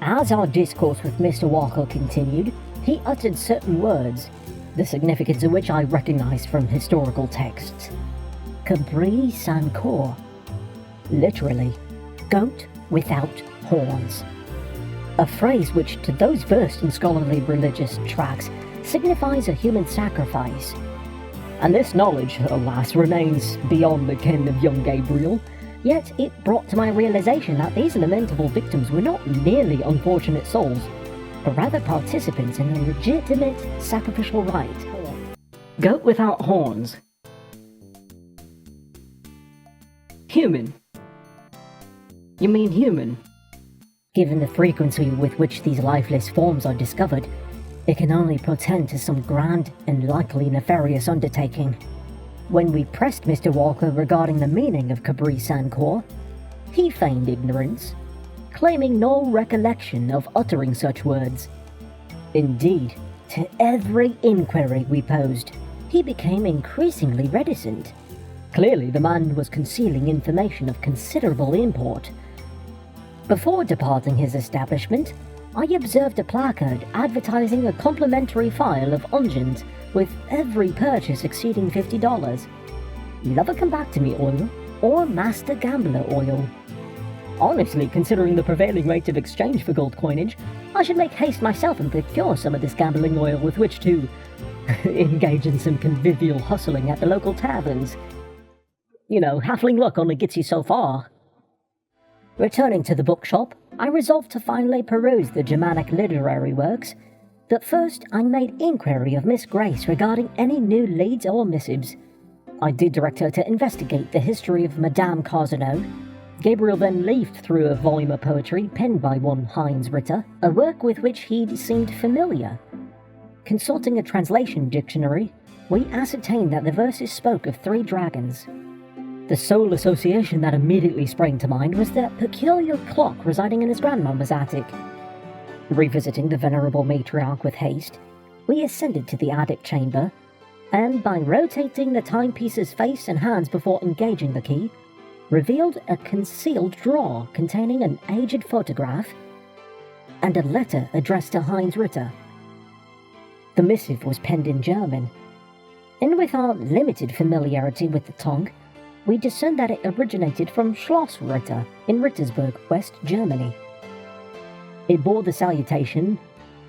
As our discourse with Mr. Walker continued, he uttered certain words, the significance of which I recognized from historical texts. Cabri San Cor, literally, goat without horns. A phrase which, to those versed in scholarly religious tracts, signifies a human sacrifice. And this knowledge, alas, remains beyond the ken of young Gabriel, yet it brought to my realization that these lamentable victims were not merely unfortunate souls, but rather participants in a legitimate sacrificial rite. Goat without horns. Human. You mean human? Given the frequency with which these lifeless forms are discovered, it can only portend to some grand and likely nefarious undertaking. When we pressed Mr. Walker regarding the meaning of Cabri San Cor, he feigned ignorance, claiming no recollection of uttering such words. Indeed, to every inquiry we posed, he became increasingly reticent. Clearly the man was concealing information of considerable import. Before departing his establishment, I observed a placard advertising a complimentary file of unguents with every purchase exceeding $50. Lover come back to me oil, or Master Gambler oil. Honestly, considering the prevailing rate of exchange for gold coinage, I should make haste myself and procure some of this gambling oil with which to engage in some convivial hustling at the local taverns. You know, halfling luck only gets you so far. Returning to the bookshop, I resolved to finally peruse the Germanic literary works, but first I made inquiry of Miss Grace regarding any new leads or missives. I did direct her to investigate the history of Madame Carzano. Gabriel then leafed through a volume of poetry penned by one Heinz Ritter, a work with which he seemed familiar. Consulting a translation dictionary, we ascertained that the verses spoke of 3 dragons. The sole association that immediately sprang to mind was that peculiar clock residing in his grandmother's attic. Revisiting the venerable matriarch with haste, We ascended to the attic chamber, and by rotating the timepiece's face and hands before engaging the key, revealed a concealed drawer containing an aged photograph and a letter addressed to Heinz Ritter. The missive was penned in German, and with our limited familiarity with the tongue, we discerned that it originated from Schloss Ritter in Rittersburg, West Germany. It bore the salutation,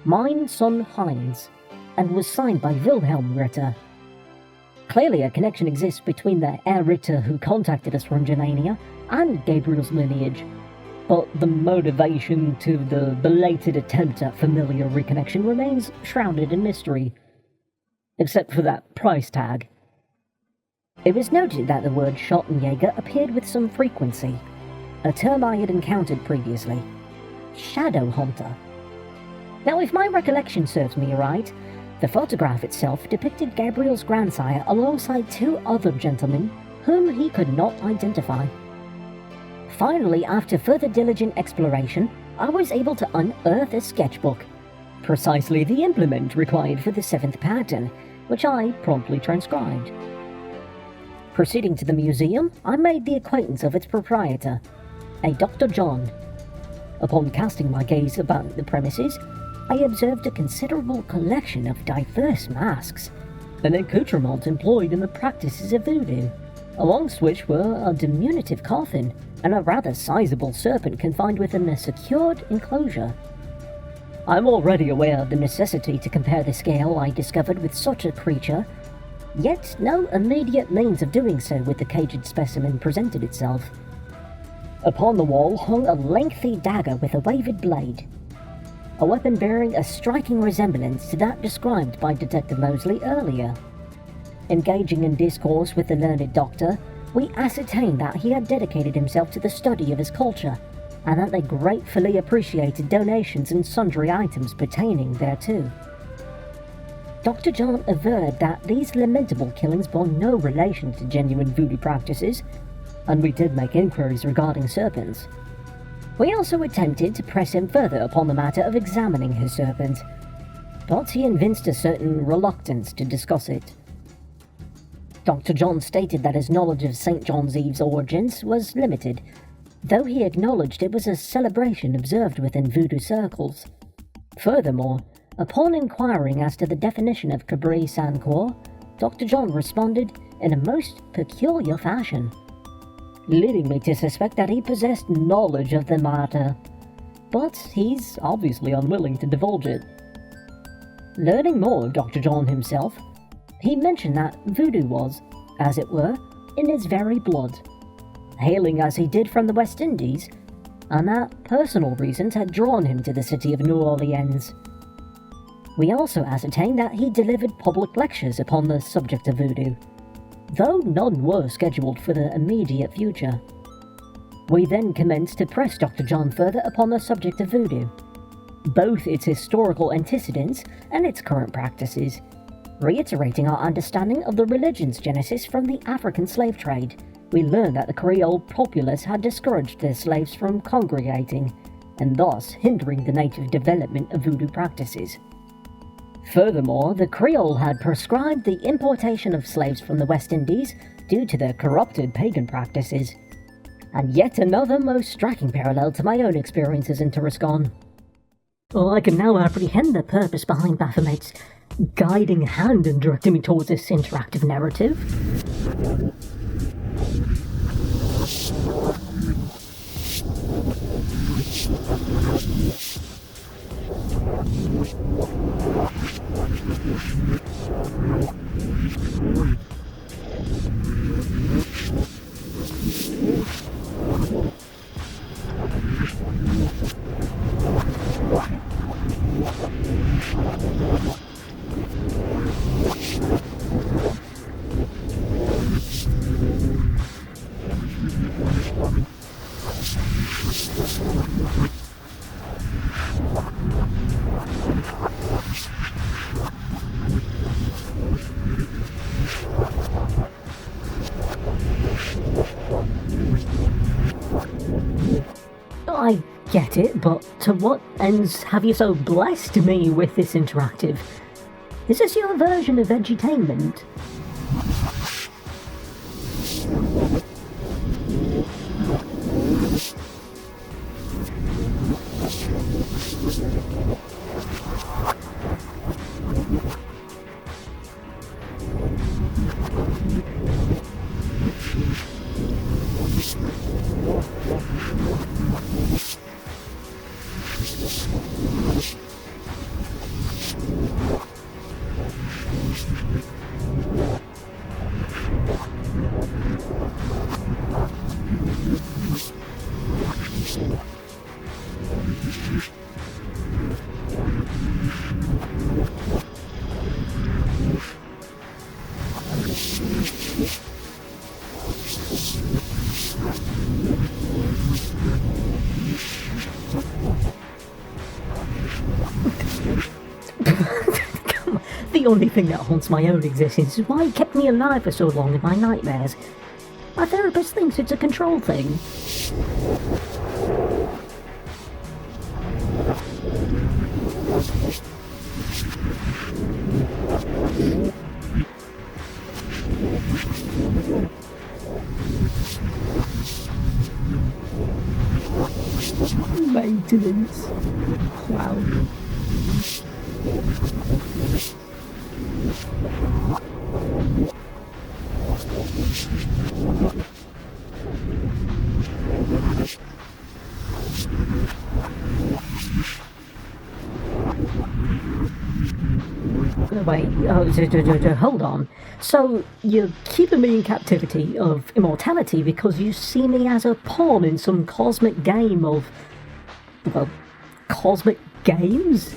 "Mein Sohn Heinz," and was signed by Wilhelm Ritter. Clearly a connection exists between the Herr Ritter who contacted us from Germania and Gabriel's lineage, but the motivation to the belated attempt at familiar reconnection remains shrouded in mystery, except for that price tag. It was noted that the word Schottenjäger appeared with some frequency, a term I had encountered previously. Shadow Hunter. Now, if my recollection serves me right, the photograph itself depicted Gabriel's grandsire alongside two other gentlemen whom he could not identify. Finally, after further diligent exploration, I was able to unearth a sketchbook, precisely the implement required for the 7th pattern, which I promptly transcribed. Proceeding to the museum, I made the acquaintance of its proprietor, a Dr. John. Upon casting my gaze about the premises, I observed a considerable collection of diverse masks, an accoutrement employed in the practices of voodoo, amongst which were a diminutive coffin and a rather sizable serpent confined within a secured enclosure. I'm already aware of the necessity to compare the scale I discovered with such a creature, yet no immediate means of doing so with the caged specimen presented itself. Upon the wall hung a lengthy dagger with a waved blade, a weapon bearing a striking resemblance to that described by Detective Mosley earlier. Engaging in discourse with the learned doctor, we ascertained that he had dedicated himself to the study of his culture, and that they gratefully appreciated donations and sundry items pertaining thereto. Dr. John averred that these lamentable killings bore no relation to genuine voodoo practices, and we did make inquiries regarding serpents. We also attempted to press him further upon the matter of examining his serpent, but he evinced a certain reluctance to discuss it. Dr. John stated that his knowledge of St. John's Eve's origins was limited, though he acknowledged it was a celebration observed within voodoo circles. Furthermore, upon inquiring as to the definition of Cabri Sancour, Dr. John responded in a most peculiar fashion, leading me to suspect that he possessed knowledge of the matter, but he's obviously unwilling to divulge it. Learning more of Dr. John himself, he mentioned that voodoo was, as it were, in his very blood, hailing as he did from the West Indies, and that personal reasons had drawn him to the city of New Orleans. We also ascertained that he delivered public lectures upon the subject of voodoo, though none were scheduled for the immediate future. We then commenced to press Dr. John further upon the subject of voodoo, both its historical antecedents and its current practices, reiterating our understanding of the religion's genesis from the African slave trade. We learned that the Creole populace had discouraged their slaves from congregating, and thus hindering the native development of voodoo practices. Furthermore, the Creole had proscribed the importation of slaves from the West Indies due to their corrupted pagan practices. And yet another most striking parallel to my own experiences in Tarascon. Well, I can now apprehend the purpose behind Baphomet's guiding hand in directing me towards this interactive narrative. I get it, but to what ends have you so blessed me with this interactive? Is this your version of edutainment? The only thing that haunts my own existence is why it kept me alive for so long in my nightmares. My therapist thinks it's a control thing. Maintenance. Wow. Wait, hold on. So, you're keeping me in captivity of immortality because you see me as a pawn in some cosmic game of... well, cosmic games?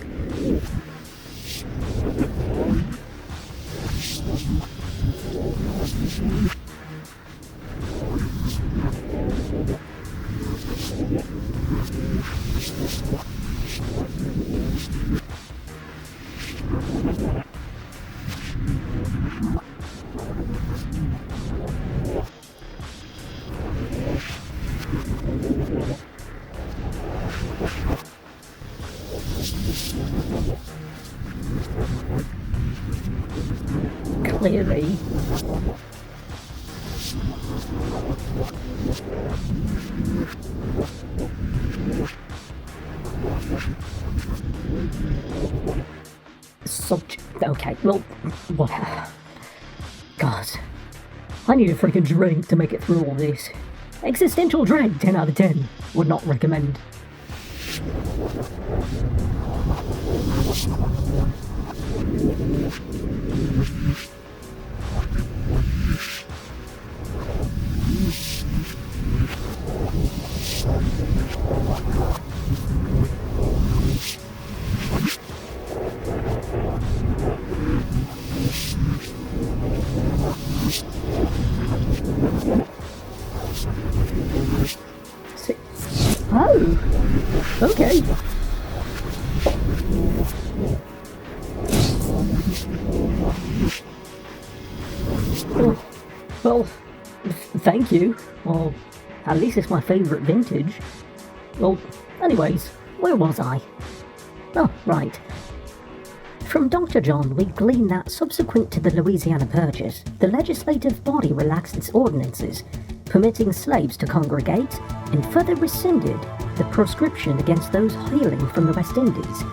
Clearly. Okay, well, whatever. God, I need a freaking drink to make it through all this. Existential dread, 10 out of 10. Would not recommend. Oh, okay. Well, thank you. Well, at least it's my favourite vintage. Well, anyways, where was I? Oh, right. From Dr. John, we glean that subsequent to the Louisiana Purchase, the legislative body relaxed its ordinances, permitting slaves to congregate, and further rescinded the proscription against those hailing from the West Indies.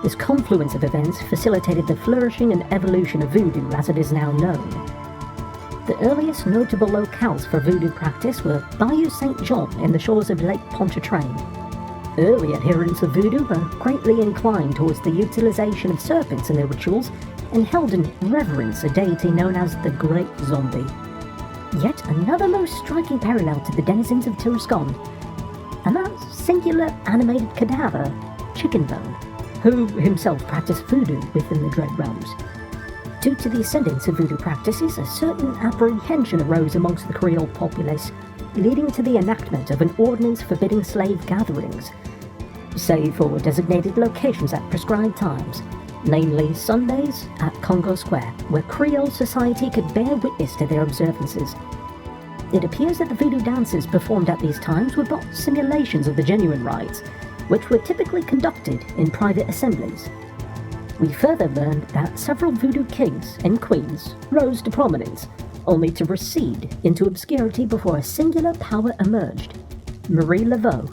This confluence of events facilitated the flourishing and evolution of voodoo as it is now known. The earliest notable locales for voodoo practice were Bayou St. John and the shores of Lake Pontchartrain. Early adherents of voodoo were greatly inclined towards the utilization of serpents in their rituals and held in reverence a deity known as the Great Zombie. Yet another most striking parallel to the denizens of Tarascon, and that singular animated cadaver, Chicken Bone, who himself practiced voodoo within the Dread Realms. Due to the ascendance of voodoo practices, a certain apprehension arose amongst the Creole populace, leading to the enactment of an ordinance forbidding slave gatherings, save for designated locations at prescribed times, namely Sundays at Congo Square, where Creole society could bear witness to their observances. It appears that the voodoo dances performed at these times were but simulations of the genuine rites, which were typically conducted in private assemblies. We further learned that several voodoo kings and queens rose to prominence, only to recede into obscurity before a singular power emerged: Marie Laveau.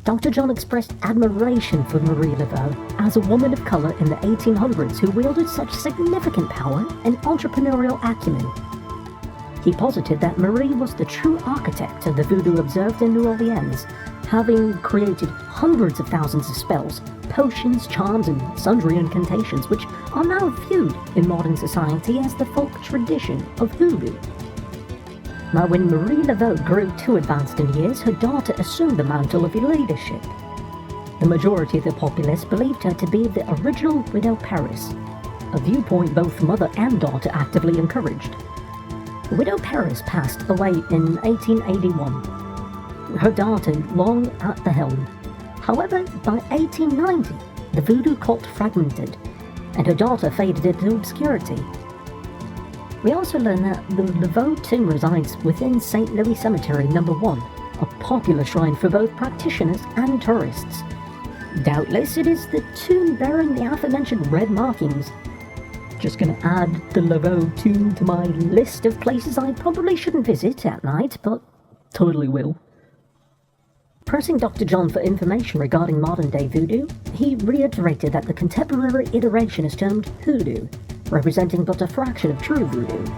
Dr. John expressed admiration for Marie Laveau as a woman of colour in the 1800s who wielded such significant power and entrepreneurial acumen. He posited that Marie was the true architect of the voodoo observed in New Orleans, having created hundreds of thousands of spells, potions, charms, and sundry incantations, which are now viewed in modern society as the folk tradition of voodoo. Now, when Marie Laveau grew too advanced in years, her daughter assumed the mantle of leadership. The majority of the populace believed her to be the original Widow Paris, a viewpoint both mother and daughter actively encouraged. Widow Paris passed away in 1881, her daughter long at the helm. However, by 1890, the voodoo cult fragmented, and her daughter faded into obscurity. We also learn that the Laveau tomb resides within St. Louis Cemetery No. 1, a popular shrine for both practitioners and tourists. Doubtless it is the tomb bearing the aforementioned red markings. Just gonna add the Laveau tomb to my list of places I probably shouldn't visit at night, but totally will. Pressing Dr. John for information regarding modern-day voodoo, he reiterated that the contemporary iteration is termed hoodoo, representing but a fraction of true voodoo.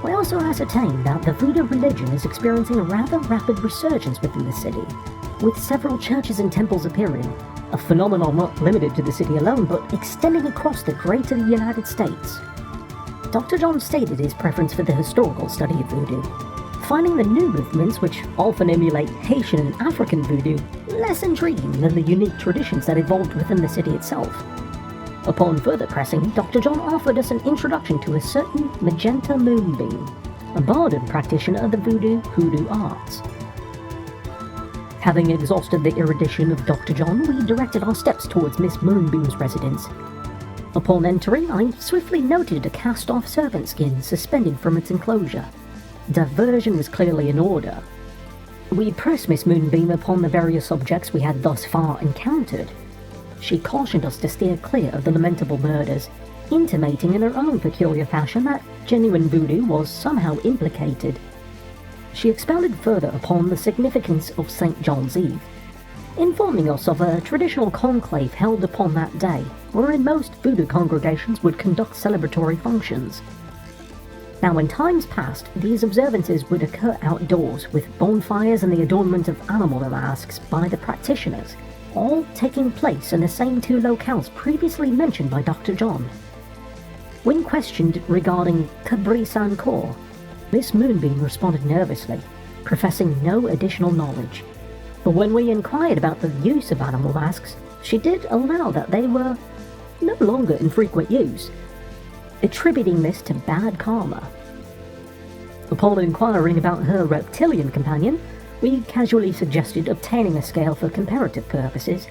We also ascertained that the voodoo religion is experiencing a rather rapid resurgence within the city, with several churches and temples appearing, a phenomenon not limited to the city alone, but extending across the greater United States. Dr. John stated his preference for the historical study of voodoo, finding the new movements, which often emulate Haitian and African voodoo, less intriguing than the unique traditions that evolved within the city itself. Upon further pressing, Dr. John offered us an introduction to a certain Magenta Moonbeam, a modern practitioner of the voodoo-hoodoo arts. Having exhausted the erudition of Dr. John, we directed our steps towards Miss Moonbeam's residence. Upon entering, I swiftly noted a cast-off serpent skin suspended from its enclosure. Diversion was clearly in order. We pressed Miss Moonbeam upon the various objects we had thus far encountered. She cautioned us to steer clear of the lamentable murders, intimating in her own peculiar fashion that genuine voodoo was somehow implicated. She expounded further upon the significance of St. John's Eve, informing us of a traditional conclave held upon that day, wherein most voodoo congregations would conduct celebratory functions. Now, in times past, these observances would occur outdoors, with bonfires and the adornment of animal masks by the practitioners, all taking place in the same two locales previously mentioned by Dr. John. When questioned regarding Cabri-Sancourt, Miss Moonbeam responded nervously, professing no additional knowledge. But when we inquired about the use of animal masks, she did allow that they were no longer in frequent use, attributing this to bad karma. Upon inquiring about her reptilian companion, we casually suggested obtaining a scale for comparative purposes,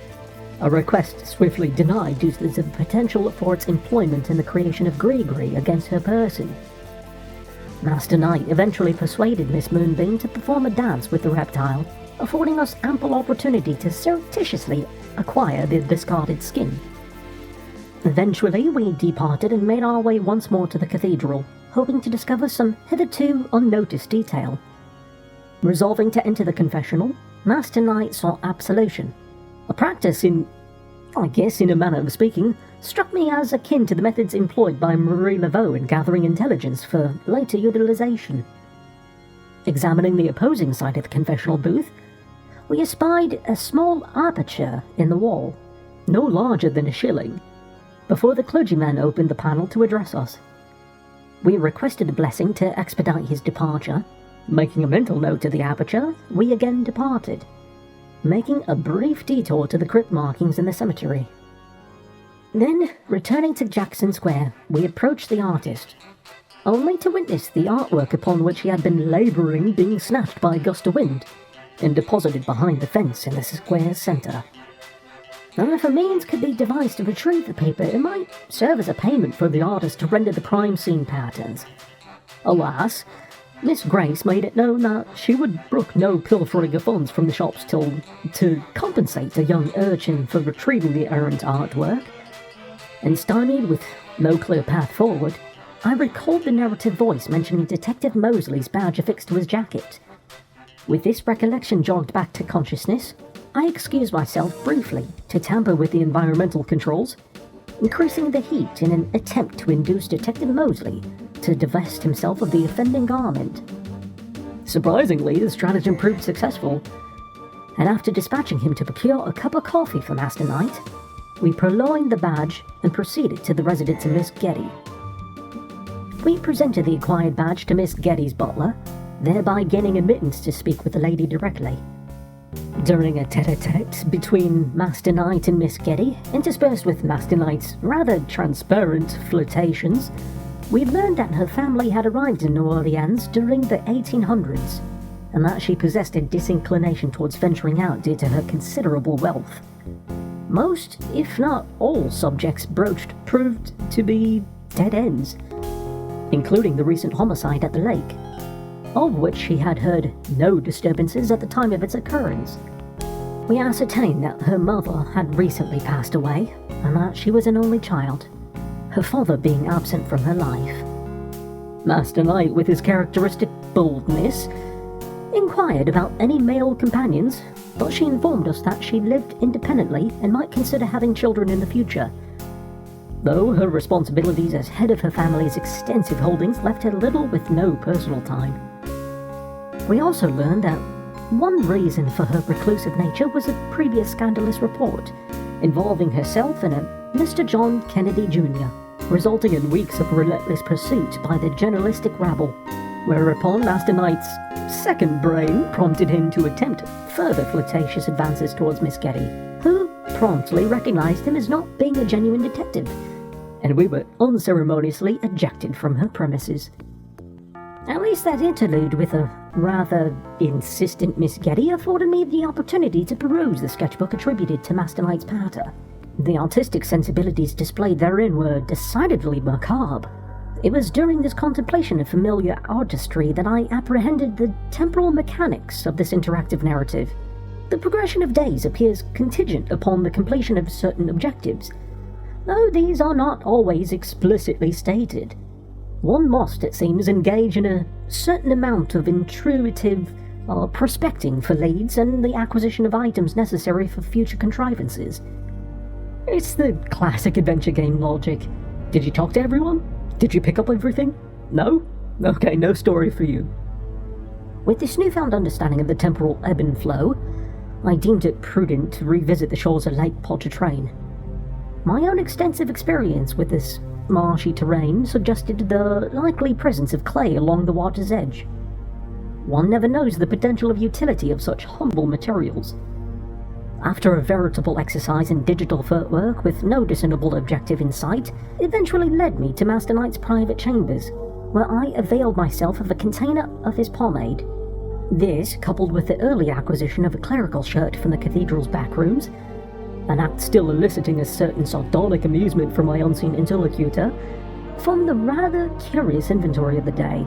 a request swiftly denied due to the potential for its employment in the creation of gree-gree against her person. Master Knight eventually persuaded Miss Moonbeam to perform a dance with the reptile, affording us ample opportunity to surreptitiously acquire the discarded skin. Eventually, we departed and made our way once more to the cathedral, hoping to discover some hitherto unnoticed detail. Resolving to enter the confessional, Master Knight sought absolution, a practice in a manner of speaking, struck me as akin to the methods employed by Marie Laveau in gathering intelligence for later utilization. Examining the opposing side of the confessional booth, we espied a small aperture in the wall, no larger than a shilling, before the clergyman opened the panel to address us. We requested a blessing to expedite his departure. Making a mental note of the aperture, we again departed, making a brief detour to the crypt markings in the cemetery. Then, returning to Jackson Square, we approached the artist, only to witness the artwork upon which he had been labouring being snatched by a gust of wind and deposited behind the fence in the square's centre. Now, if a means could be devised to retrieve the paper, it might serve as a payment for the artist to render the crime scene patterns. Alas, Miss Grace made it known that she would brook no pilfering of funds from the shops to compensate a young urchin for retrieving the errant artwork. and stymied with no clear path forward, I recalled the narrative voice mentioning Detective Mosley's badge affixed to his jacket. With this recollection jogged back to consciousness, I excused myself briefly to tamper with the environmental controls, increasing the heat in an attempt to induce Detective Mosley to divest himself of the offending garment. Surprisingly, the stratagem proved successful, and after dispatching him to procure a cup of coffee for Master Knight, we purloined the badge and proceeded to the residence of Miss Getty. We presented the acquired badge to Miss Getty's butler, thereby gaining admittance to speak with the lady directly. During a tete-a-tete between Master Knight and Miss Getty, interspersed with Master Knight's rather transparent flirtations, we learned that her family had arrived in New Orleans during the 1800s, and that she possessed a disinclination towards venturing out due to her considerable wealth. Most, if not all, subjects broached proved to be dead ends, including the recent homicide at the lake, of which she had heard no disturbances at the time of its occurrence. We ascertained that her mother had recently passed away, and that she was an only child, her father being absent from her life. Master Knight, with his characteristic boldness, inquired about any male companions, but she informed us that she lived independently and might consider having children in the future, though her responsibilities as head of her family's extensive holdings left her little with no personal time. We also learned that one reason for her reclusive nature was a previous scandalous report involving herself and a Mr. John Kennedy Jr., resulting in weeks of relentless pursuit by the journalistic rabble, whereupon Master Knight's second brain prompted him to attempt further flirtatious advances towards Miss Getty, who promptly recognized him as not being a genuine detective, and we were unceremoniously ejected from her premises. At least that interlude with a rather insistent Miss Getty afforded me the opportunity to peruse the sketchbook attributed to Master Knight's pater. The artistic sensibilities displayed therein were decidedly macabre. It was during this contemplation of familiar artistry that I apprehended the temporal mechanics of this interactive narrative. The progression of days appears contingent upon the completion of certain objectives, though these are not always explicitly stated. One must, it seems, engage in a certain amount of intuitive prospecting for leads and the acquisition of items necessary for future contrivances. It's the classic adventure game logic. Did you talk to everyone? Did you pick up everything? No? Okay, no story for you. With this newfound understanding of the temporal ebb and flow, I deemed it prudent to revisit the shores of Lake Pontchartrain. My own extensive experience with this marshy terrain suggested the likely presence of clay along the water's edge. One never knows the potential of utility of such humble materials. After a veritable exercise in digital footwork with no discernible objective in sight, eventually led me to Master Knight's private chambers, where I availed myself of a container of his pomade. This, coupled with the early acquisition of a clerical shirt from the cathedral's back rooms, an act still eliciting a certain sardonic amusement from my unseen interlocutor, formed the rather curious inventory of the day.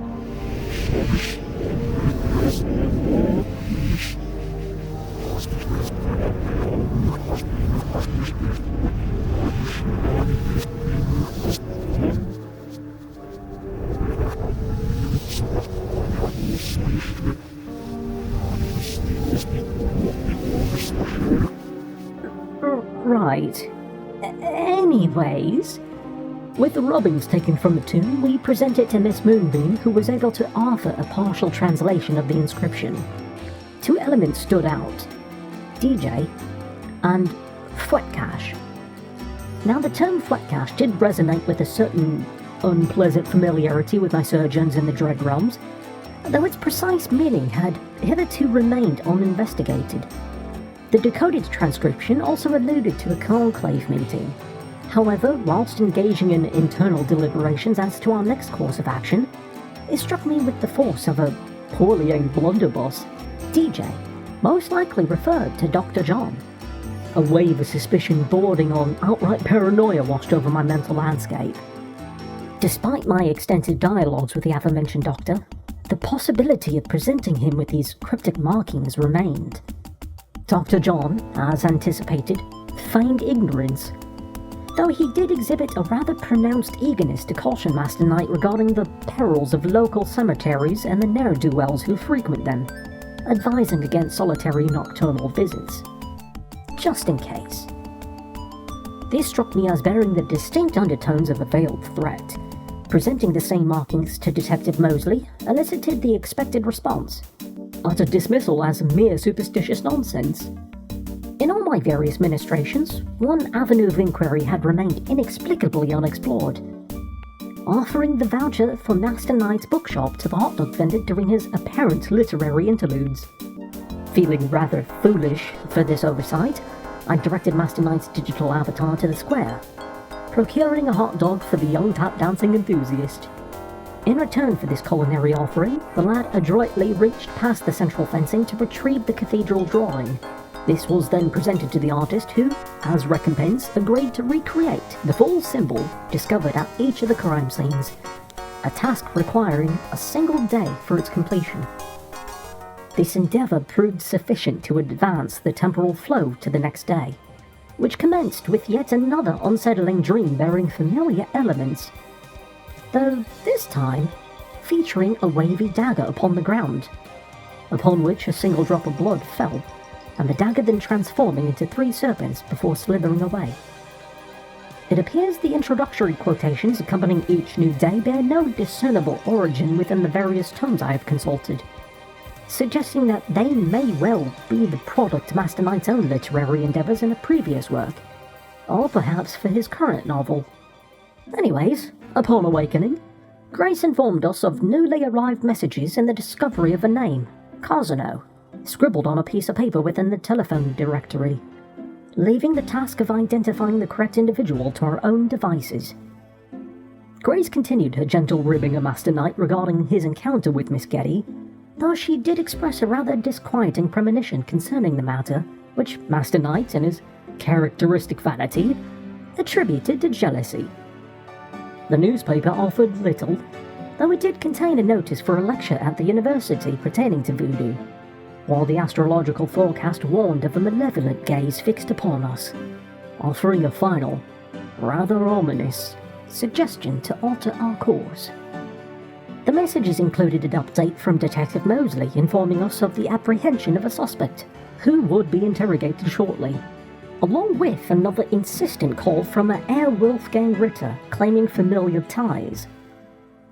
Right. Anyways, with the robbings taken from the tomb, we present it to Miss Moonbeam, who was able to offer a partial translation of the inscription. Two elements stood out: DJ and Fwetcash. Now, the term Fwetcash did resonate with a certain unpleasant familiarity with my sojourns in the Dread Realms, though its precise meaning had hitherto remained uninvestigated. The decoded transcription also alluded to a conclave meeting. However, whilst engaging in internal deliberations as to our next course of action, it struck me with the force of a poorly aimed blunderbuss. DJ most likely referred to Dr. John. A wave of suspicion bordering on outright paranoia washed over my mental landscape. Despite my extensive dialogues with the aforementioned doctor, the possibility of presenting him with these cryptic markings remained. Dr. John, as anticipated, feigned ignorance. though he did exhibit a rather pronounced eagerness to caution Master Knight regarding the perils of local cemeteries and the ne'er-do-wells who frequent them, advising against solitary nocturnal visits. Just in case. This struck me as bearing the distinct undertones of a veiled threat. Presenting the same markings to Detective Mosley elicited the expected response: utter dismissal as mere superstitious nonsense. In all my various ministrations, one avenue of inquiry had remained inexplicably unexplored. Offering the voucher for Master Knight's bookshop to the hot dog vendor during his apparent literary interludes. Feeling rather foolish for this oversight, I directed Master Knight's digital avatar to the square, procuring a hot dog for the young tap-dancing enthusiast. In return for this culinary offering, the lad adroitly reached past the central fencing to retrieve the cathedral drawing. This was then presented to the artist who, as recompense, agreed to recreate the full symbol discovered at each of the crime scenes, a task requiring a single day for its completion. This endeavour proved sufficient to advance the temporal flow to the next day, which commenced with yet another unsettling dream bearing familiar elements, though this time featuring a wavy dagger upon the ground, upon which a single drop of blood fell, and the dagger then transforming into 3 serpents before slithering away. It appears the introductory quotations accompanying each new day bear no discernible origin within the various tomes I have consulted, suggesting that they may well be the product of Master Knight's own literary endeavours in a previous work, or perhaps for his current novel. Anyways, upon awakening, Grace informed us of newly arrived messages and the discovery of a name, Cosano, scribbled on a piece of paper within the telephone directory, leaving the task of identifying the correct individual to our own devices. Grace continued her gentle ribbing of Master Knight regarding his encounter with Miss Getty, though she did express a rather disquieting premonition concerning the matter, which Master Knight, in his characteristic vanity, attributed to jealousy. The newspaper offered little, though it did contain a notice for a lecture at the university pertaining to voodoo, while the astrological forecast warned of a malevolent gaze fixed upon us, offering a final, rather ominous, suggestion to alter our course. The messages included an update from Detective Mosley informing us of the apprehension of a suspect, who would be interrogated shortly, along with another insistent call from an Herr Wolfgang Ritter claiming familiar ties.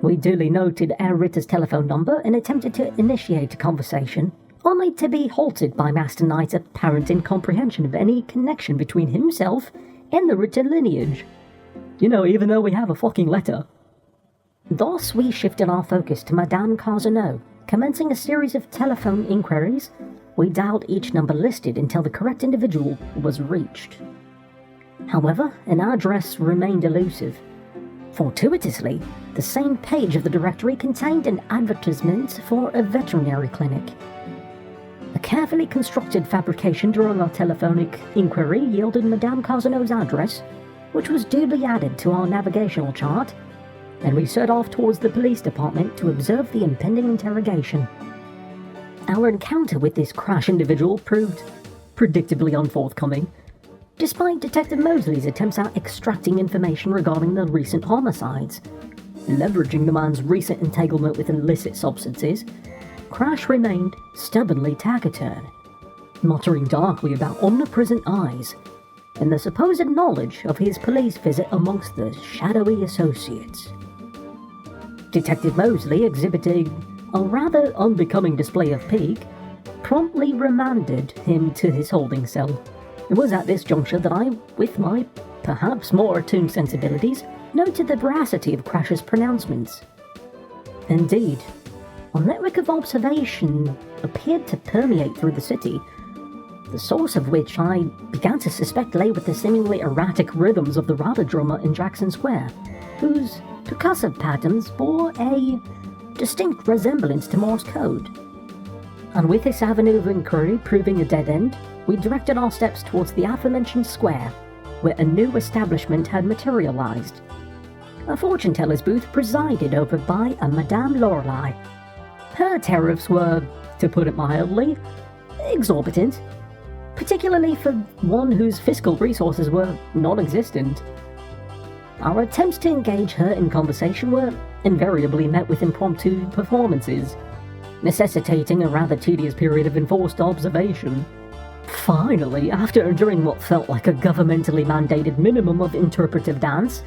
We duly noted Herr Ritter's telephone number and attempted to initiate a conversation, only to be halted by Master Knight's apparent incomprehension of any connection between himself and the Ritter lineage. Even though we have a fucking letter. Thus we shifted our focus to Madame Cosano, commencing a series of telephone inquiries. We dialed each number listed until the correct individual was reached. However, an address remained elusive. Fortuitously, the same page of the directory contained an advertisement for a veterinary clinic. A carefully constructed fabrication during our telephonic inquiry yielded Madame Cosano's address, which was duly added to our navigational chart, and we set off towards the police department to observe the impending interrogation. Our encounter with this crash individual proved predictably unforthcoming, despite Detective Mosley's attempts at extracting information regarding the recent homicides. Leveraging the man's recent entanglement with illicit substances, Crash remained stubbornly taciturn, muttering darkly about omnipresent eyes and the supposed knowledge of his police visit amongst the shadowy associates. Detective Mosley, exhibiting a rather unbecoming display of pique, promptly remanded him to his holding cell. It was at this juncture that I, with my perhaps more attuned sensibilities, noted the veracity of Crash's pronouncements. Indeed, a network of observation appeared to permeate through the city, the source of which I began to suspect lay with the seemingly erratic rhythms of the rada drummer in Jackson Square, whose percussive patterns bore a distinct resemblance to Morse code. And with this avenue of inquiry proving a dead end, we directed our steps towards the aforementioned square, where a new establishment had materialized. A fortune-teller's booth presided over by a Madame Lorelei. Her tariffs were, to put it mildly, exorbitant, particularly for one whose fiscal resources were non-existent. Our attempts to engage her in conversation were invariably met with impromptu performances, necessitating a rather tedious period of enforced observation. Finally, after enduring what felt like a governmentally mandated minimum of interpretive dance,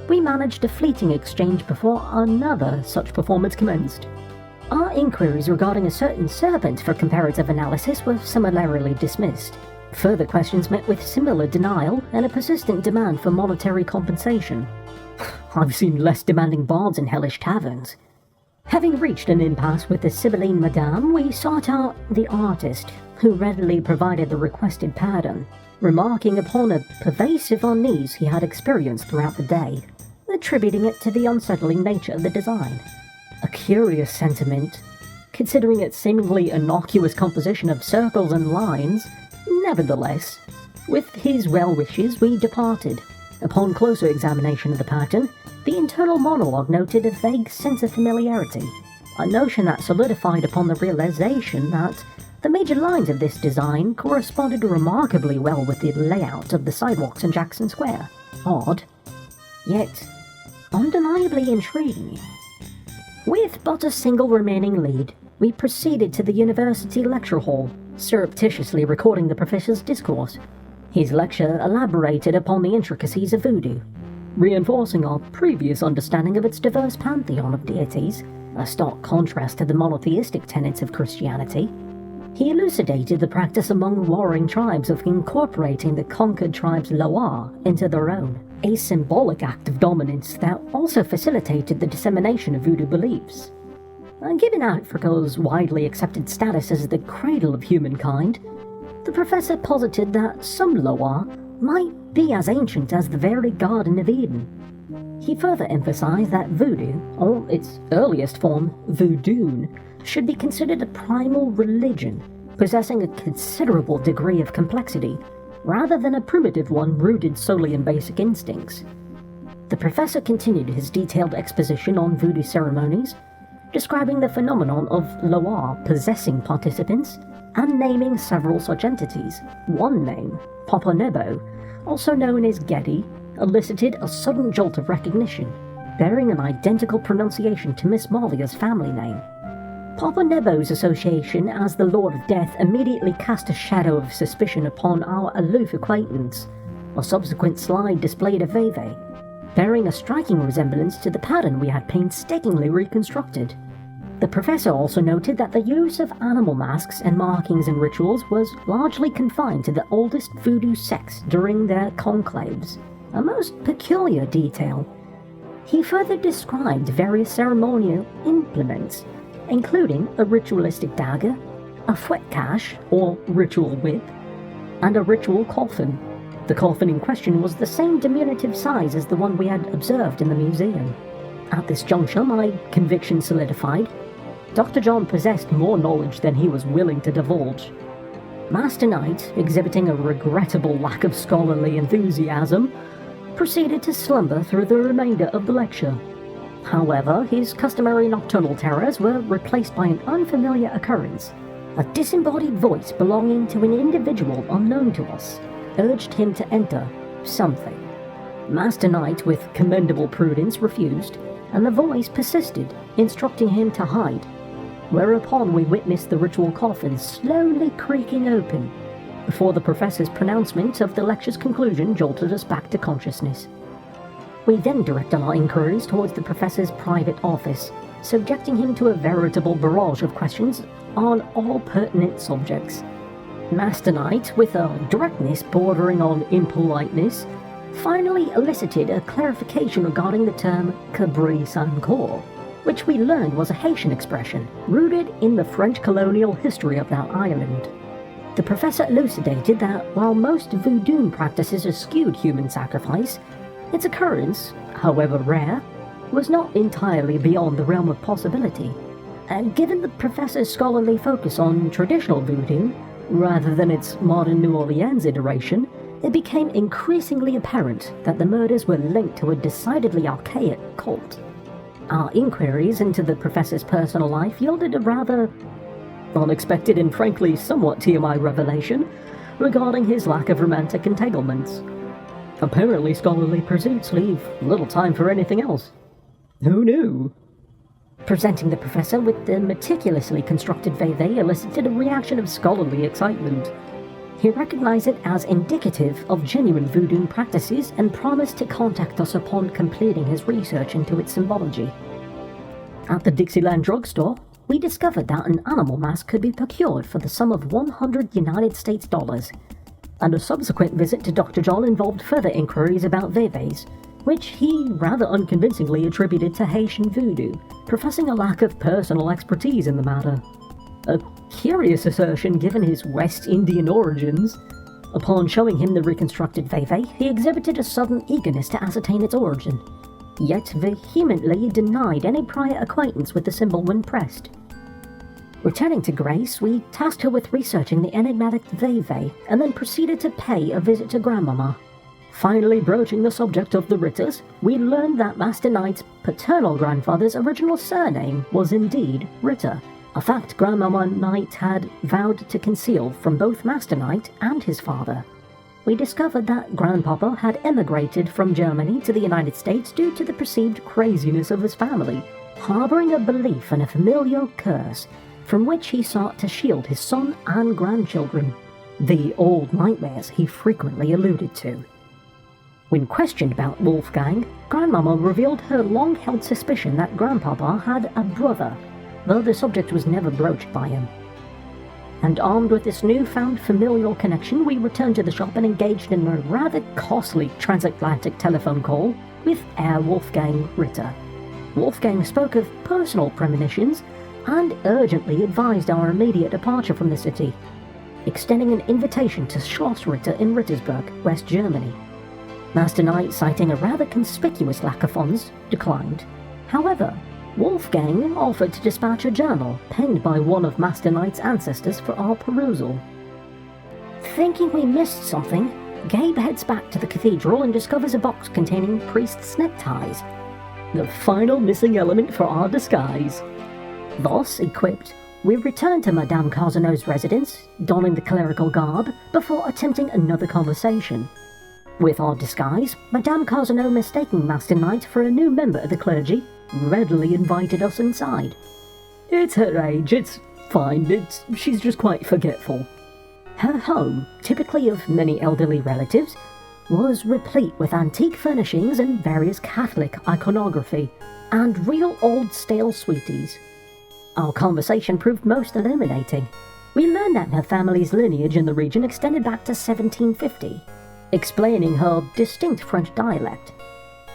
we managed a fleeting exchange before another such performance commenced. Our inquiries regarding a certain serpent for comparative analysis were summarily dismissed. Further questions met with similar denial and a persistent demand for monetary compensation. I've seen less demanding bards in hellish taverns. Having reached an impasse with the Sibylline Madame, we sought out the artist, who readily provided the requested pattern, remarking upon a pervasive unease he had experienced throughout the day, attributing it to the unsettling nature of the design. A curious sentiment, considering its seemingly innocuous composition of circles and lines. Nevertheless, with his well wishes we departed. Upon closer examination of the pattern, the internal monologue noted a vague sense of familiarity, a notion that solidified upon the realization that the major lines of this design corresponded remarkably well with the layout of the sidewalks in Jackson Square. Odd, yet undeniably intriguing. With but a single remaining lead, we proceeded to the university lecture hall, surreptitiously recording the professor's discourse. His lecture elaborated upon the intricacies of voodoo, reinforcing our previous understanding of its diverse pantheon of deities, a stark contrast to the monotheistic tenets of Christianity. He elucidated the practice among warring tribes of incorporating the conquered tribe's Loa into their own, a symbolic act of dominance that also facilitated the dissemination of voodoo beliefs. Given Africa's widely accepted status as the cradle of humankind, the professor posited that some Loa might be as ancient as the very Garden of Eden. He further emphasized that voodoo, or its earliest form, voodoo, should be considered a primal religion, possessing a considerable degree of complexity, rather than a primitive one rooted solely in basic instincts. The professor continued his detailed exposition on voodoo ceremonies, describing the phenomenon of Loa possessing participants, and naming several such entities. One name, Papa Nebo, also known as Geddy, elicited a sudden jolt of recognition, bearing an identical pronunciation to Miss Malia's family name. Papa Nebo's association as the Lord of Death immediately cast a shadow of suspicion upon our aloof acquaintance. A subsequent slide displayed a veve, bearing a striking resemblance to the pattern we had painstakingly reconstructed. The professor also noted that the use of animal masks and markings in rituals was largely confined to the oldest voodoo sects during their conclaves, a most peculiar detail. He further described various ceremonial implements, including a ritualistic dagger, a fouet cache, or ritual whip, and a ritual coffin. The coffin in question was the same diminutive size as the one we had observed in the museum. At this juncture, my conviction solidified. Dr. John possessed more knowledge than he was willing to divulge. Master Knight, exhibiting a regrettable lack of scholarly enthusiasm, proceeded to slumber through the remainder of the lecture. However, his customary nocturnal terrors were replaced by an unfamiliar occurrence. A disembodied voice belonging to an individual unknown to us urged him to enter something. Master Knight, with commendable prudence, refused, and the voice persisted, instructing him to hide, whereupon we witnessed the ritual coffin slowly creaking open, before the professor's pronouncement of the lecture's conclusion jolted us back to consciousness. We then directed our inquiries towards the professor's private office, subjecting him to a veritable barrage of questions on all pertinent subjects. Master Knight, with a directness bordering on impoliteness, finally elicited a clarification regarding the term Cabri Sancour, which we learned was a Haitian expression rooted in the French colonial history of that island. The professor elucidated that while most voodoo practices eschewed human sacrifice, its occurrence, however rare, was not entirely beyond the realm of possibility. And given the professor's scholarly focus on traditional voodoo, rather than its modern New Orleans iteration, it became increasingly apparent that the murders were linked to a decidedly archaic cult. Our inquiries into the professor's personal life yielded a rather unexpected and frankly somewhat TMI revelation regarding his lack of romantic entanglements. Apparently scholarly pursuits leave little time for anything else. Who knew? Presenting the professor with the meticulously constructed veve elicited a reaction of scholarly excitement. He recognized it as indicative of genuine voodoo practices and promised to contact us upon completing his research into its symbology. At the Dixieland drugstore, we discovered that an animal mask could be procured for the sum of 100 United States dollars, and a subsequent visit to Dr. John involved further inquiries about veves, which he rather unconvincingly attributed to Haitian voodoo, professing a lack of personal expertise in the matter. A curious assertion given his West Indian origins. Upon showing him the reconstructed veve, he exhibited a sudden eagerness to ascertain its origin, yet vehemently denied any prior acquaintance with the symbol when pressed. Returning to Grace, we tasked her with researching the enigmatic veve, and then proceeded to pay a visit to Grandmama. Finally broaching the subject of the Ritters, we learned that Master Knight's paternal grandfather's original surname was indeed Ritter, a fact Grandmama Knight had vowed to conceal from both Master Knight and his father. We discovered that Grandpapa had emigrated from Germany to the United States due to the perceived craziness of his family, harboring a belief in a familial curse from which he sought to shield his son and grandchildren, the old nightmares he frequently alluded to. When questioned about Wolfgang, Grandmama revealed her long-held suspicion that Grandpapa had a brother, though the subject was never broached by him. And armed with this newfound familial connection, we returned to the shop and engaged in a rather costly transatlantic telephone call with Herr Wolfgang Ritter. Wolfgang spoke of personal premonitions and urgently advised our immediate departure from the city, extending an invitation to Schloss Ritter in Rittersberg, West Germany. Master Knight, citing a rather conspicuous lack of funds, declined. However, Wolfgang offered to dispatch a journal penned by one of Master Knight's ancestors for our perusal. Thinking we missed something, Gabe heads back to the cathedral and discovers a box containing priests' neckties, the final missing element for our disguise. Thus equipped, we return to Madame Carsonneau's residence, donning the clerical garb, before attempting another conversation. With our disguise, Madame Carsonneau, mistaking Master Knight for a new member of the clergy, readily invited us inside. It's her age, it's fine, she's just quite forgetful. Her home, typically of many elderly relatives, was replete with antique furnishings and various Catholic iconography, and real old stale sweeties. Our conversation proved most illuminating. We learned that her family's lineage in the region extended back to 1750, explaining her distinct French dialect.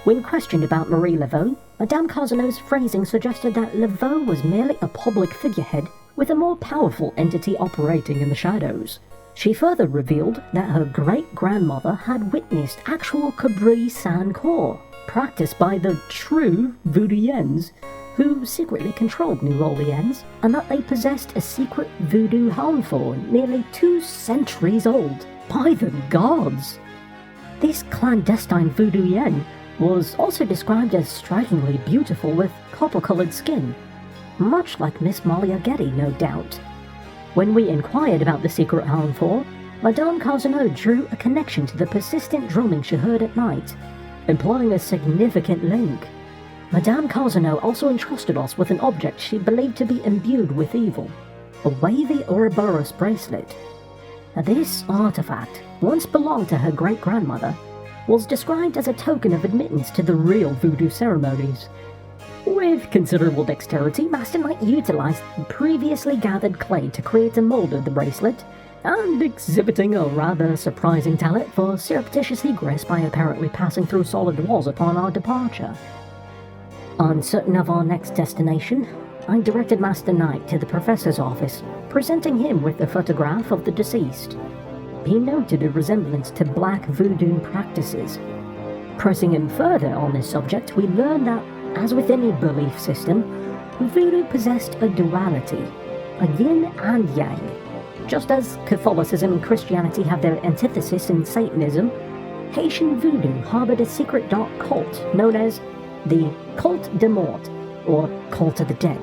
When questioned about Marie Laveau, Madame Carsonneau's phrasing suggested that Laveau was merely a public figurehead with a more powerful entity operating in the shadows. She further revealed that her great-grandmother had witnessed actual Cabri San Corps, practiced by the true Voodooians, who secretly controlled New Orleans, and that they possessed a secret voodoo home fort nearly 2 centuries old. By the gods! This clandestine Voodooian was also described as strikingly beautiful with copper-coloured skin, much like Miss Malia Getty, no doubt. When we inquired about the secret home fort, Madame Carsonneau drew a connection to the persistent drumming she heard at night, implying a significant link. Madame Carsonneau also entrusted us with an object she believed to be imbued with evil, a wavy Ouroboros bracelet. This artifact, once belonged to her great-grandmother, was described as a token of admittance to the real voodoo ceremonies. With considerable dexterity, Master Knight utilized previously gathered clay to create a mold of the bracelet, and exhibiting a rather surprising talent for surreptitious egress by apparently passing through solid walls upon our departure. Uncertain of our next destination, I directed Master Knight to the professor's office, presenting him with a photograph of the deceased. He noted a resemblance to black voodoo practices. Pressing him further on this subject, we learned that, as with any belief system, voodoo possessed a duality, a yin and yang. Just as Catholicism and Christianity have their antithesis in Satanism, Haitian voodoo harbored a secret dark cult known as the Culte de Mort, or Cult of the Dead,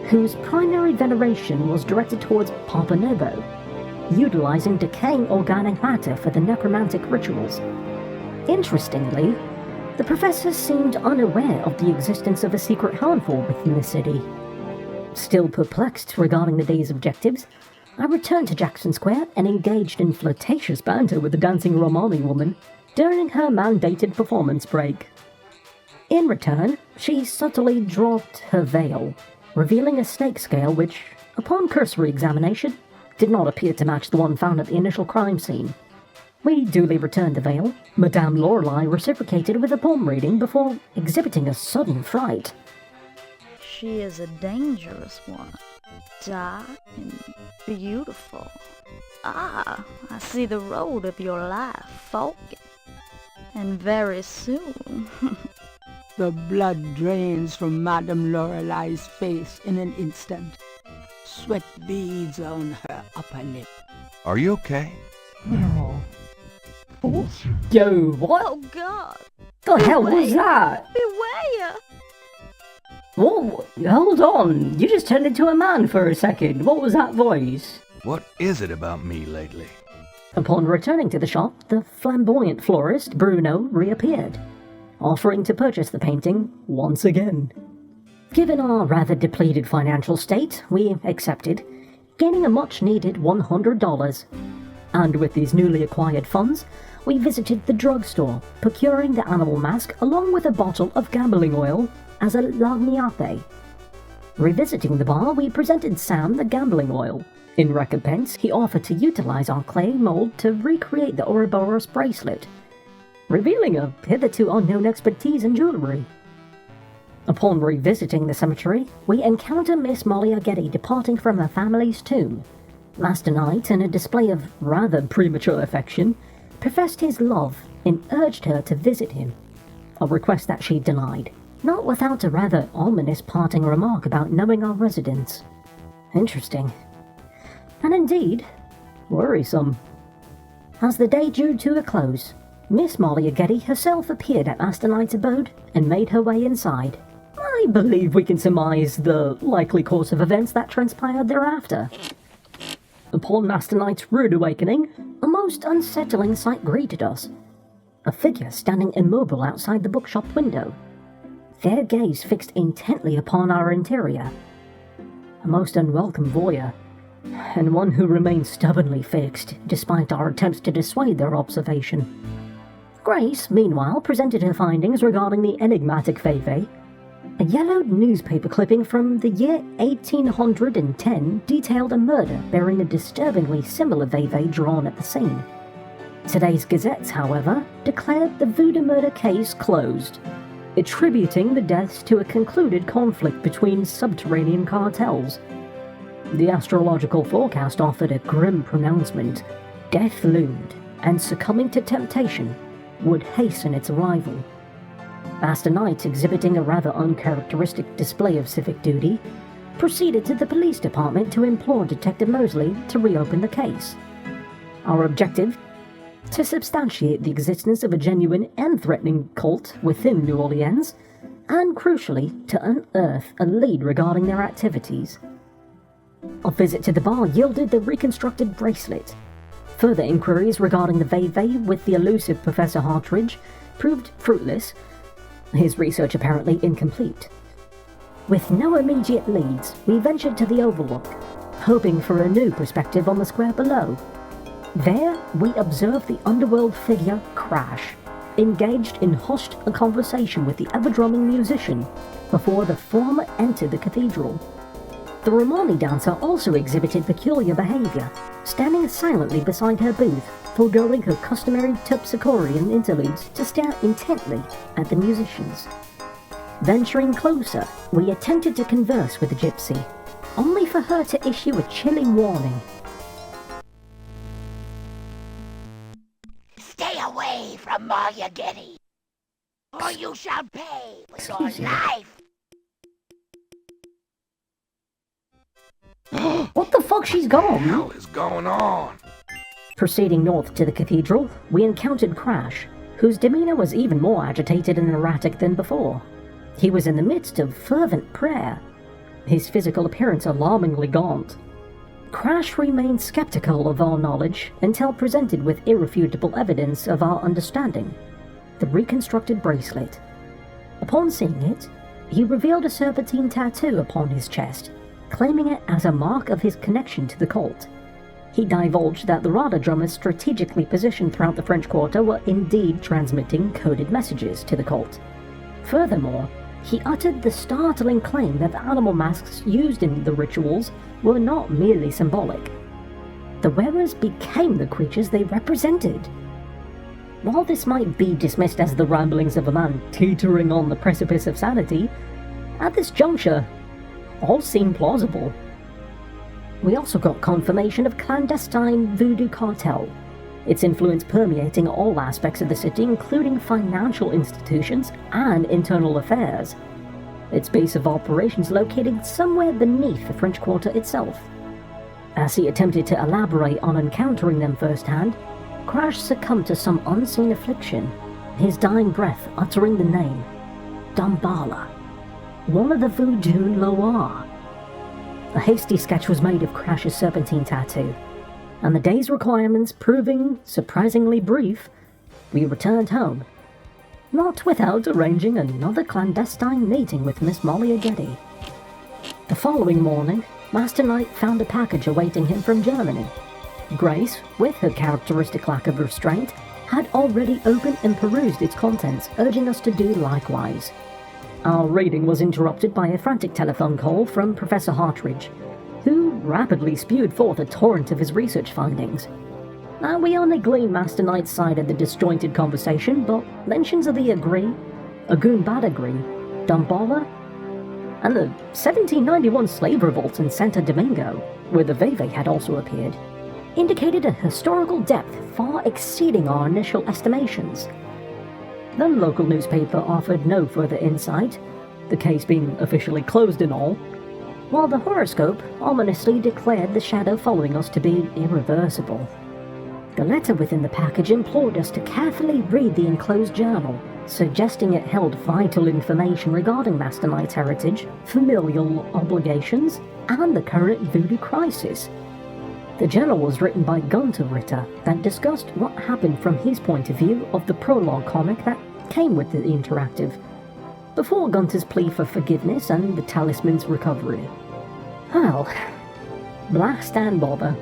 whose primary veneration was directed towards Papa Nebo, utilizing decaying organic matter for the necromantic rituals. Interestingly, the professor seemed unaware of the existence of a secret harmful within the city. Still perplexed regarding the day's objectives, I returned to Jackson Square and engaged in flirtatious banter with the dancing Romani woman during her mandated performance break. In return, she subtly dropped her veil, revealing a snake scale which, upon cursory examination, did not appear to match the one found at the initial crime scene. We duly returned the veil. Madame Lorelei reciprocated with a palm reading before exhibiting a sudden fright. She is a dangerous one, dark and beautiful. Ah, I see the road of your life forking, and very soon. The blood drains from Madame Lorelei's face in an instant. Sweat beads on her upper lip. Are you okay? Yo, what? Oh God! The hell was that? Beware! Whoa, hold on. You just turned into a man for a second. What was that voice? What is it about me lately? Upon returning to the shop, the flamboyant florist, Bruno, reappeared, offering to purchase the painting once again. Given our rather depleted financial state, we accepted, gaining a much-needed $100. And with these newly acquired funds, we visited the drugstore, procuring the animal mask along with a bottle of gambling oil as a lagniappe. Revisiting the bar, we presented Sam the gambling oil. In recompense, he offered to utilize our clay mold to recreate the Ouroboros bracelet, revealing a hitherto unknown expertise in jewelry. Upon revisiting the cemetery, we encounter Miss Molly Getty departing from her family's tomb. Master Knight, in a display of rather premature affection, professed his love and urged her to visit him, a request that she denied, not without a rather ominous parting remark about knowing our residence. Interesting. And indeed, worrisome. As the day drew to a close, Miss Molly Getty herself appeared at Master Knight's abode and made her way inside. I believe we can surmise the likely course of events that transpired thereafter. Upon Master Knight's rude awakening, a most unsettling sight greeted us. A figure standing immobile outside the bookshop window, their gaze fixed intently upon our interior. A most unwelcome voyeur, and one who remained stubbornly fixed, despite our attempts to dissuade their observation. Grace, meanwhile, presented her findings regarding the enigmatic Veve. A yellowed newspaper clipping from the year 1810 detailed a murder bearing a disturbingly similar Veve drawn at the scene. Today's gazettes, however, declared the Voodoo murder case closed, attributing the deaths to a concluded conflict between subterranean cartels. The astrological forecast offered a grim pronouncement. Death loomed, and succumbing to temptation would hasten its arrival. Master Knight, exhibiting a rather uncharacteristic display of civic duty, proceeded to the police department to implore Detective Mosley to reopen the case. Our objective? To substantiate the existence of a genuine and threatening cult within New Orleans, and crucially, to unearth a lead regarding their activities. A visit to the bar yielded the reconstructed bracelet. Further inquiries regarding the Veve with the elusive Professor Hartridge proved fruitless, his research apparently incomplete. With no immediate leads, we ventured to the Overlook, hoping for a new perspective on the square below. There, we observed the underworld figure Crash, engaged in hushed conversation with the ever-drumming musician, before the former entered the cathedral. The Romani dancer also exhibited peculiar behavior, standing silently beside her booth, foregoing her customary terpsichorean interludes to stare intently at the musicians. Venturing closer, we attempted to converse with the gypsy, only for her to issue a chilling warning. Stay away from Malia Getty, or you shall pay with your Excuse me. life. What the fuck, she's What gone? the hell is going on? Proceeding north to the cathedral, we encountered Crash, whose demeanor was even more agitated and erratic than before. He was in the midst of fervent prayer, his physical appearance alarmingly gaunt. Crash remained skeptical of our knowledge until presented with irrefutable evidence of our understanding. the reconstructed bracelet. Upon seeing it, he revealed a serpentine tattoo upon his chest, claiming it as a mark of his connection to the cult. He divulged that the Rada drummers strategically positioned throughout the French Quarter were indeed transmitting coded messages to the cult. Furthermore, he uttered the startling claim that the animal masks used in the rituals were not merely symbolic. The wearers became the creatures they represented. While this might be dismissed as the ramblings of a man teetering on the precipice of sanity, at this juncture, all seem plausible. We also got confirmation of clandestine voodoo cartel, its influence permeating all aspects of the city, including financial institutions and internal affairs. Its base of operations located somewhere beneath the French Quarter itself. As he attempted to elaborate on encountering them firsthand, Crash succumbed to some unseen affliction, his dying breath uttering the name Dambala, one of the Voodoo Loire. A hasty sketch was made of Crash's serpentine tattoo, and the day's requirements proving surprisingly brief, we returned home, not without arranging another clandestine meeting with Miss Molly Getty. The following morning, Master Knight found a package awaiting him from Germany. Grace, with her characteristic lack of restraint, had already opened and perused its contents, urging us to do likewise. Our reading was interrupted by a frantic telephone call from Professor Hartridge, who rapidly spewed forth a torrent of his research findings. We only gleaned Master Knight's side of the disjointed conversation, but mentions of the Agree, Agun Badagri, Dambala, and the 1791 slave revolt in Santo Domingo, where the Veve had also appeared, indicated a historical depth far exceeding our initial estimations. The local newspaper offered no further insight, the case being officially closed and all, while the horoscope ominously declared the shadow following us to be irreversible. The letter within the package implored us to carefully read the enclosed journal, suggesting it held vital information regarding Master Knight's heritage, familial obligations, and the current voodoo crisis. The journal was written by Gunter Ritter that discussed what happened from his point of view of the Prologue comic that came with the interactive, before Gunter's plea for forgiveness and the talisman's recovery. Well, blast and bother.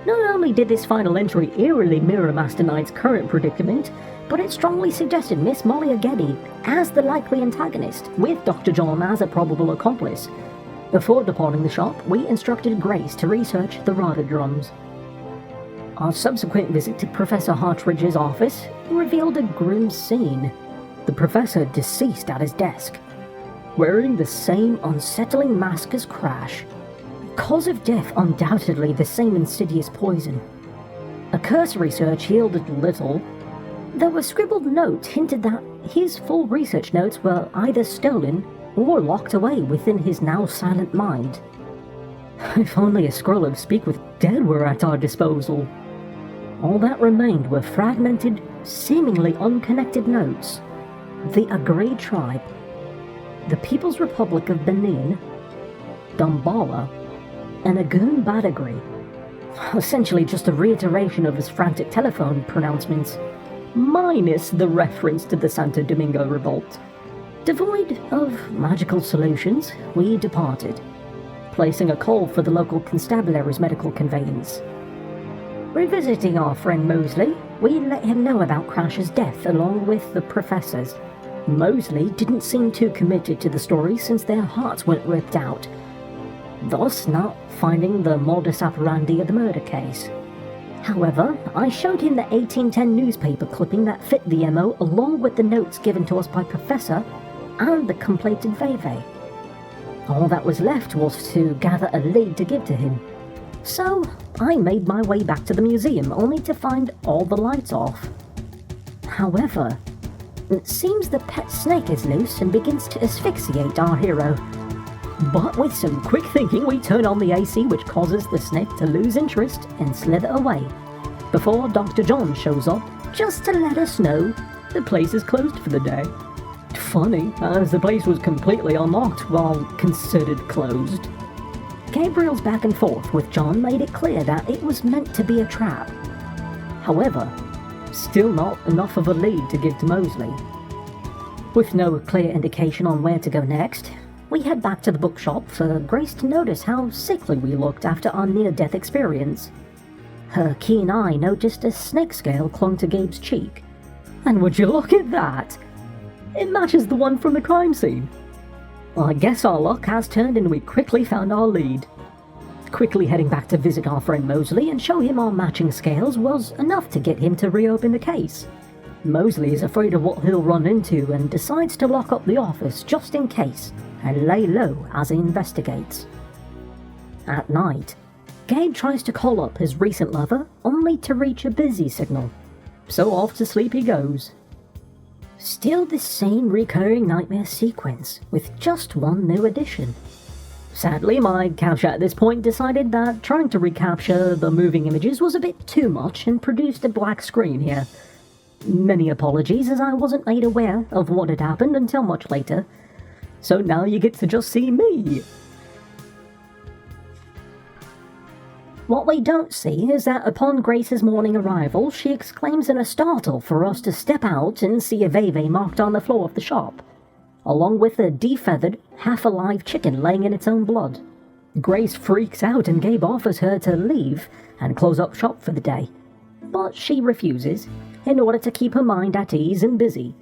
Not only did this final entry eerily mirror Master Knight's current predicament, but it strongly suggested Miss Molly Getty as the likely antagonist, with Dr. John as a probable accomplice. Before departing the shop, we instructed Grace to research the Rada drums. Our subsequent visit to Professor Hartridge's office revealed a grim scene. The professor deceased at his desk, wearing the same unsettling mask as Crash. Cause of death undoubtedly the same insidious poison. A cursory search yielded little, though a scribbled note hinted that his full research notes were either stolen or locked away within his now silent mind. If only a scroll of Speak with Dead were at our disposal. All that remained were fragmented, seemingly unconnected notes. The Agree tribe, the People's Republic of Benin, Dambala, and Agun Badagri. Essentially just a reiteration of his frantic telephone pronouncements, minus the reference to the Santo Domingo revolt. Devoid of magical solutions, we departed, placing a call for the local constabulary's medical conveyance. Revisiting our friend Mosley, we let him know about Crash's death along with the professors. Mosley didn't seem too committed to the story since their hearts weren't ripped out, thus not finding the modus operandi of the murder case. However, I showed him the 1810 newspaper clipping that fit the MO along with the notes given to us by Professor and the completed Veve. All that was left was to gather a lead to give to him. So, I made my way back to the museum only to find all the lights off. However, it seems the pet snake is loose and begins to asphyxiate our hero. But with some quick thinking, we turn on the AC, which causes the snake to lose interest and slither away, before Dr. John shows up just to let us know the place is closed for the day. Funny, as the place was completely unlocked while considered closed. Gabriel's back and forth with John made it clear that it was meant to be a trap. However, Still not enough of a lead to give to Mosley. With no clear indication on where to go next, we head back to the bookshop for Grace to notice how sickly we looked after our near-death experience. Her keen eye noticed a snake scale clung to Gabe's cheek. And would you look at that? It matches the one from the crime scene. Well, I guess our luck has turned and we quickly found our lead. Quickly heading back to visit our friend Mosley and show him our matching scales was enough to get him to reopen the case. Mosley is afraid of what he'll run into and decides to lock up the office just in case and lay low as he investigates. At night, Gabe tries to call up his recent lover only to reach a busy signal, so off to sleep he goes. Still the same recurring nightmare sequence with just one new addition. Sadly, my capture at this point decided that trying to recapture the moving images was a bit too much and produced a black screen here. Many apologies, as I wasn't made aware of what had happened until much later, so now you get to just see me. What we don't see is that upon Grace's morning arrival, she exclaims in a startle for us to step out and see a veve marked on the floor of the shop, along with a defeathered, half-alive chicken laying in its own blood. Grace freaks out and Gabe offers her to leave and close up shop for the day, but she refuses, in order to keep her mind at ease and busy.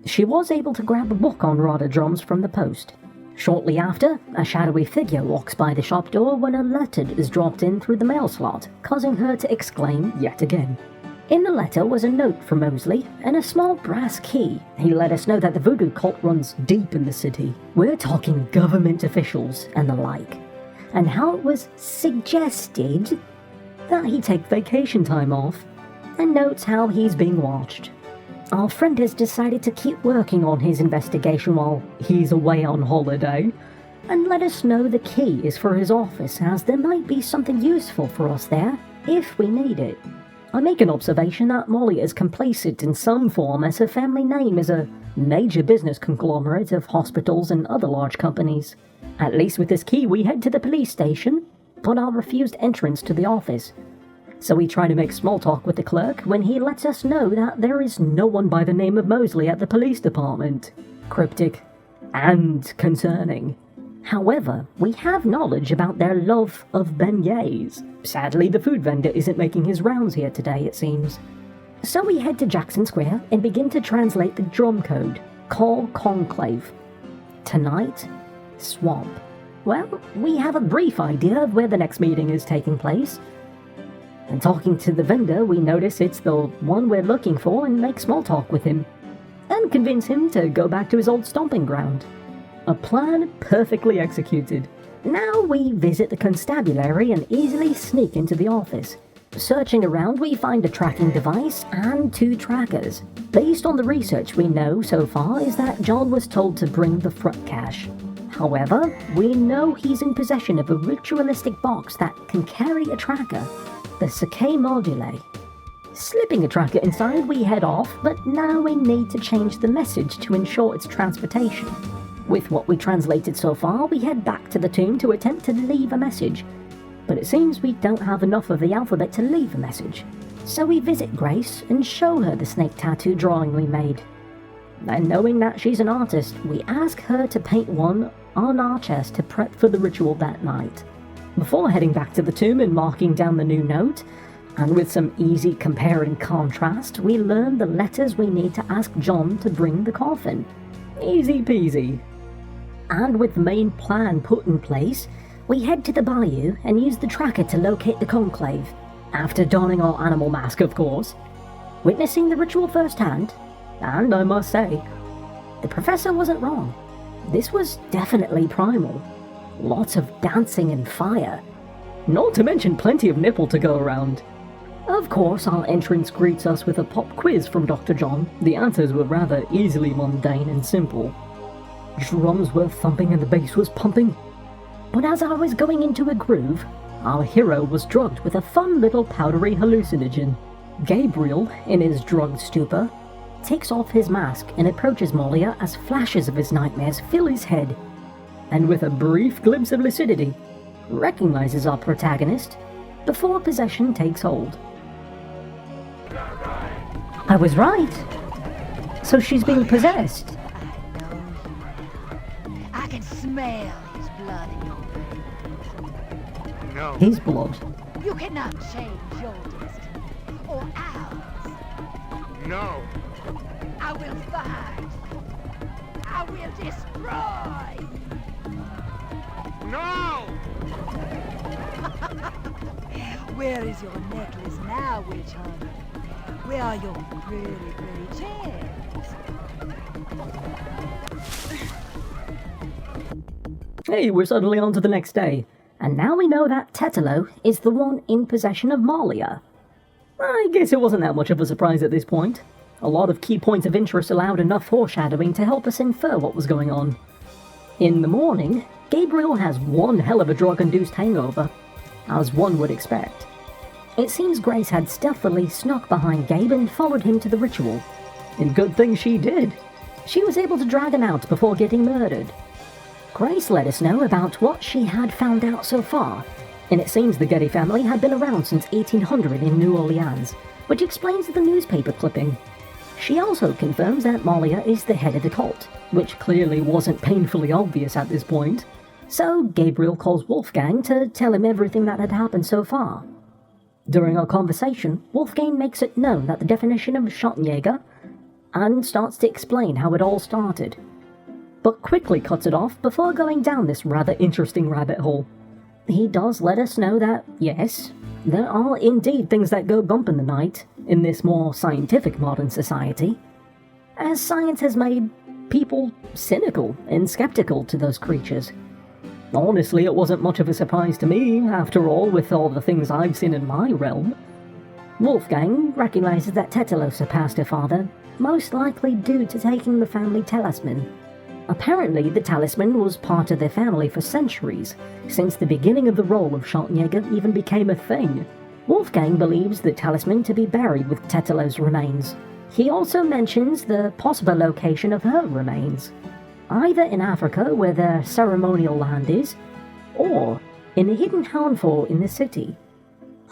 She was able to grab a book on rhododrums from the post. Shortly after, a shadowy figure walks by the shop door when a letter is dropped in through the mail slot, causing her to exclaim yet again. In the letter was a note from Mosley and a small brass key. He let us know that the voodoo cult runs deep in the city. We're talking government officials and the like, and how it was suggested that he take vacation time off, and notes how he's being watched. Our friend has decided to keep working on his investigation while he's away on holiday, and let us know the key is for his office, as there might be something useful for us there, if we need it. I make an observation that Molly is complacent in some form, as her family name is a major business conglomerate of hospitals and other large companies. At least with this key we head to the police station, but are refused entrance to the office. So we try to make small talk with the clerk when he lets us know that there is no one by the name of Mosley at the police department. Cryptic and concerning. However, we have knowledge about their love of beignets. Sadly, the food vendor isn't making his rounds here today, it seems. So we head to Jackson Square and begin to translate the drum code. Call conclave. Tonight, swamp. Well, we have a brief idea of where the next meeting is taking place. And talking to the vendor, we notice it's the one we're looking for and make small talk with him, and convince him to go back to his old stomping ground. A plan perfectly executed. Now we visit the constabulary and easily sneak into the office. Searching around, we find a tracking device and 2 trackers. Based on the research we know so far is that John was told to bring the front cache. However, we know he's in possession of a ritualistic box that can carry a tracker, the Sakai Module. Slipping a tracker inside, we head off, but now we need to change the message to ensure its transportation. With what we translated so far, we head back to the tomb to attempt to leave a message, but it seems we don't have enough of the alphabet to leave a message. So we visit Grace and show her the snake tattoo drawing we made. And knowing that she's an artist, we ask her to paint one on our chest to prep for the ritual that night. Before heading back to the tomb and marking down the new note, and with some easy compare and contrast, we learn the letters we need to ask John to bring the coffin. Easy peasy. And with the main plan put in place, we head to the bayou and use the tracker to locate the conclave, after donning our animal mask, of course. Witnessing the ritual firsthand, and I must say, the professor wasn't wrong. This was definitely primal. Lots of dancing and fire. Not to mention plenty of nipple to go around. Of course, our entrance greets us with a pop quiz from Dr. John. The answers were rather easily mundane and simple. Drums were thumping and the bass was pumping. But as I was going into a groove, our hero was drugged with a fun little powdery hallucinogen. Gabriel, in his drugged stupor, takes off his mask and approaches Molia as flashes of his nightmares fill his head, and with a brief glimpse of lucidity, recognizes our protagonist before possession takes hold. I was right. So she's being possessed. I know you now. I can smell his blood in your veins. No. His blood. You cannot change your destiny, or ours. No. I will find. I will destroy. No! Where is your necklace now, witch hunter? Where are your pretty gems? Hey, we're suddenly on to the next day. And now we know that Tetelo is the one in possession of Malia. I guess it wasn't that much of a surprise at this point. A lot of key points of interest allowed enough foreshadowing to help us infer what was going on. In the morning, Gabriel has one hell of a drug-induced hangover, as one would expect. It seems Grace had stealthily snuck behind Gabe and followed him to the ritual. And good thing she did. She was able to drag him out before getting murdered. Grace let us know about what she had found out so far, and it seems the Getty family had been around since 1800 in New Orleans, which explains the newspaper clipping. She also confirms that Malia is the head of the cult, which clearly wasn't painfully obvious at this point. So Gabriel calls Wolfgang to tell him everything that had happened so far. During our conversation, Wolfgang makes it known that the definition of Schottenjäger and starts to explain how it all started, but quickly cuts it off before going down this rather interesting rabbit hole. He does let us know that, yes, there are indeed things that go bump in the night in this more scientific modern society, as science has made people cynical and skeptical to those creatures. Honestly, it wasn't much of a surprise to me, after all, with all the things I've seen in my realm. Wolfgang recognizes that Tetelo surpassed her father, most likely due to taking the family talisman. Apparently, the talisman was part of their family for centuries, since the beginning of the role of Schottenjäger even became a thing. Wolfgang believes the talisman to be buried with Tetelo's remains. He also mentions the possible location of her remains, either in Africa where their ceremonial land is, or in a hidden handful in the city.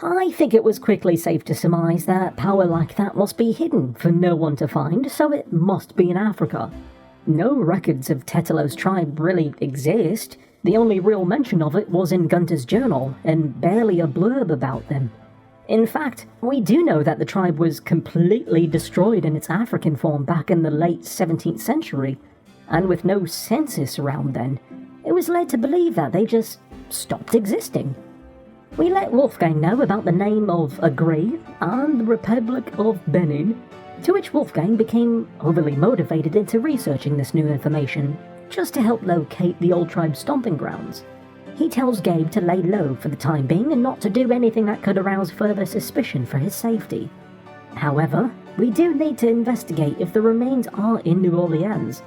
I think it was quickly safe to surmise that power like that must be hidden for no one to find, so it must be in Africa. No records of Tetelo's tribe really exist. The only real mention of it was in Gunter's journal, and barely a blurb about them. In fact, we do know that the tribe was completely destroyed in its African form back in the late 17th century, and with no census around then, it was led to believe that they just stopped existing. We let Wolfgang know about the name of Agree and the Republic of Benin, to which Wolfgang became overly motivated into researching this new information, just to help locate the old tribe's stomping grounds. He tells Gabe to lay low for the time being and not to do anything that could arouse further suspicion for his safety. However, we do need to investigate if the remains are in New Orleans.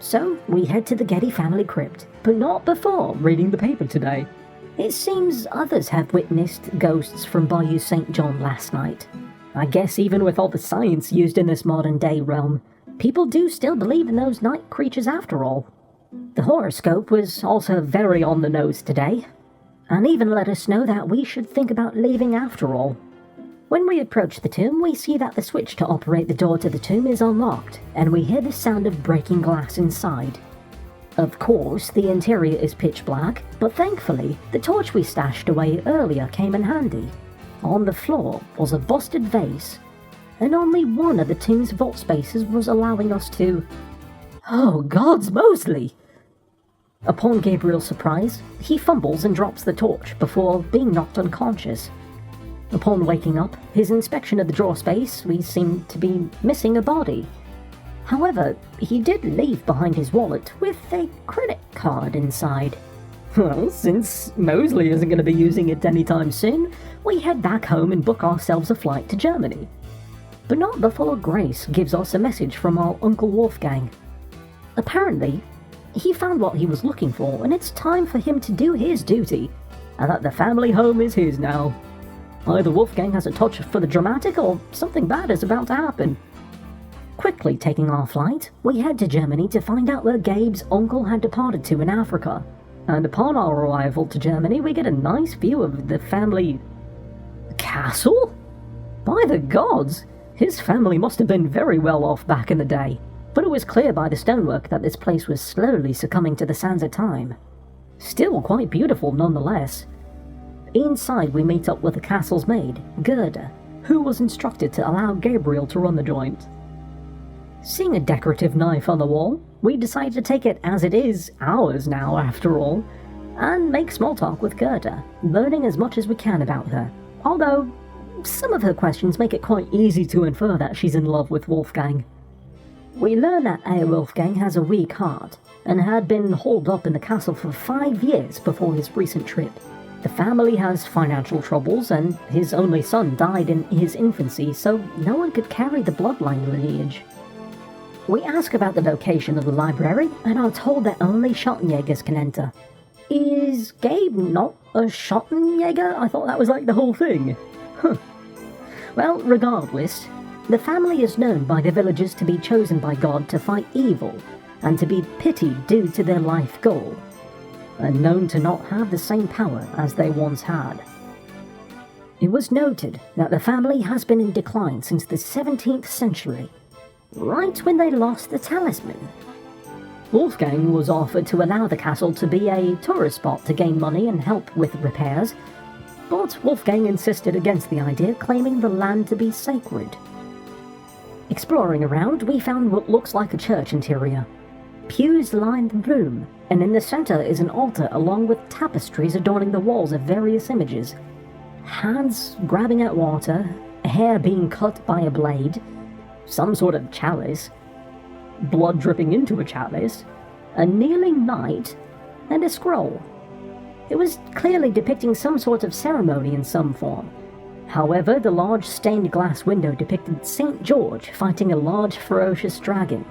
So we head to the Getty family crypt, but not before reading the paper today. It seems others have witnessed ghosts from Bayou St. John last night. I guess even with all the science used in this modern-day realm, people do still believe in those night creatures after all. The horoscope was also very on the nose today, and even let us know that we should think about leaving after all. When we approach the tomb, we see that the switch to operate the door to the tomb is unlocked, and we hear the sound of breaking glass inside. Of course, the interior is pitch black, but thankfully, the torch we stashed away earlier came in handy. On the floor was a busted vase, and only one of the tomb's vault spaces was allowing us to... Oh, gods, Mosley! Upon Gabriel's surprise, he fumbles and drops the torch before being knocked unconscious. Upon waking up, his inspection of the drawer space, we seem to be missing a body. However, he did leave behind his wallet with a credit card inside. Well, since Mosley isn't going to be using it anytime soon, we head back home and book ourselves a flight to Germany. But not before Grace gives us a message from our Uncle Wolfgang. Apparently, he found what he was looking for, and it's time for him to do his duty, and that the family home is his now. Either Wolfgang has a touch for the dramatic, or something bad is about to happen. Quickly taking our flight, we head to Germany to find out where Gabe's uncle had departed to in Africa. And upon our arrival to Germany, we get a nice view of the family... castle? By the gods! His family must have been very well off back in the day, but it was clear by the stonework that this place was slowly succumbing to the sands of time. Still quite beautiful nonetheless. Inside we meet up with the castle's maid, Gerda, who was instructed to allow Gabriel to run the joint. Seeing a decorative knife on the wall, we decide to take it as it is ours now after all, and make small talk with Gerda, learning as much as we can about her, although some of her questions make it quite easy to infer that she's in love with Wolfgang. We learn that Wolfgang has a weak heart, and had been holed up in the castle for 5 years before his recent trip. The family has financial troubles, and his only son died in his infancy, so no one could carry the bloodline lineage. We ask about the location of the library, and are told that only Schottenjägers can enter. Is Gabe not a Schottenjäger? I thought that was like the whole thing. Well, regardless, the family is known by the villagers to be chosen by God to fight evil, and to be pitied due to their life goal, and known to not have the same power as they once had. It was noted that the family has been in decline since the 17th century, right when they lost the talisman. Wolfgang was offered to allow the castle to be a tourist spot to gain money and help with repairs, but Wolfgang insisted against the idea, claiming the land to be sacred. Exploring around, we found what looks like a church interior. Pews line the room, and in the center is an altar along with tapestries adorning the walls of various images. Hands grabbing at water, hair being cut by a blade, some sort of chalice, blood dripping into a chalice, a kneeling knight, and a scroll. It was clearly depicting some sort of ceremony in some form. However, the large stained glass window depicted St. George fighting a large ferocious dragon.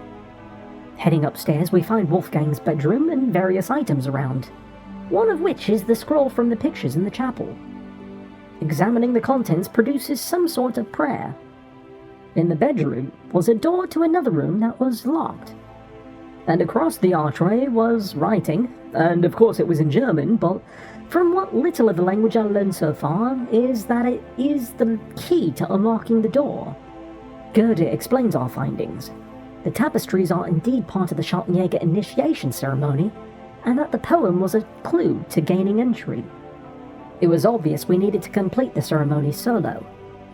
Heading upstairs, we find Wolfgang's bedroom and various items around, one of which is the scroll from the pictures in the chapel. Examining the contents produces some sort of prayer. In the bedroom was a door to another room that was locked. And across the archway was writing, and of course it was in German, but from what little of the language I learned so far is that it is the key to unlocking the door. Gerda explains our findings. The tapestries are indeed part of the Schottenjäger initiation ceremony, and that the poem was a clue to gaining entry. It was obvious we needed to complete the ceremony solo.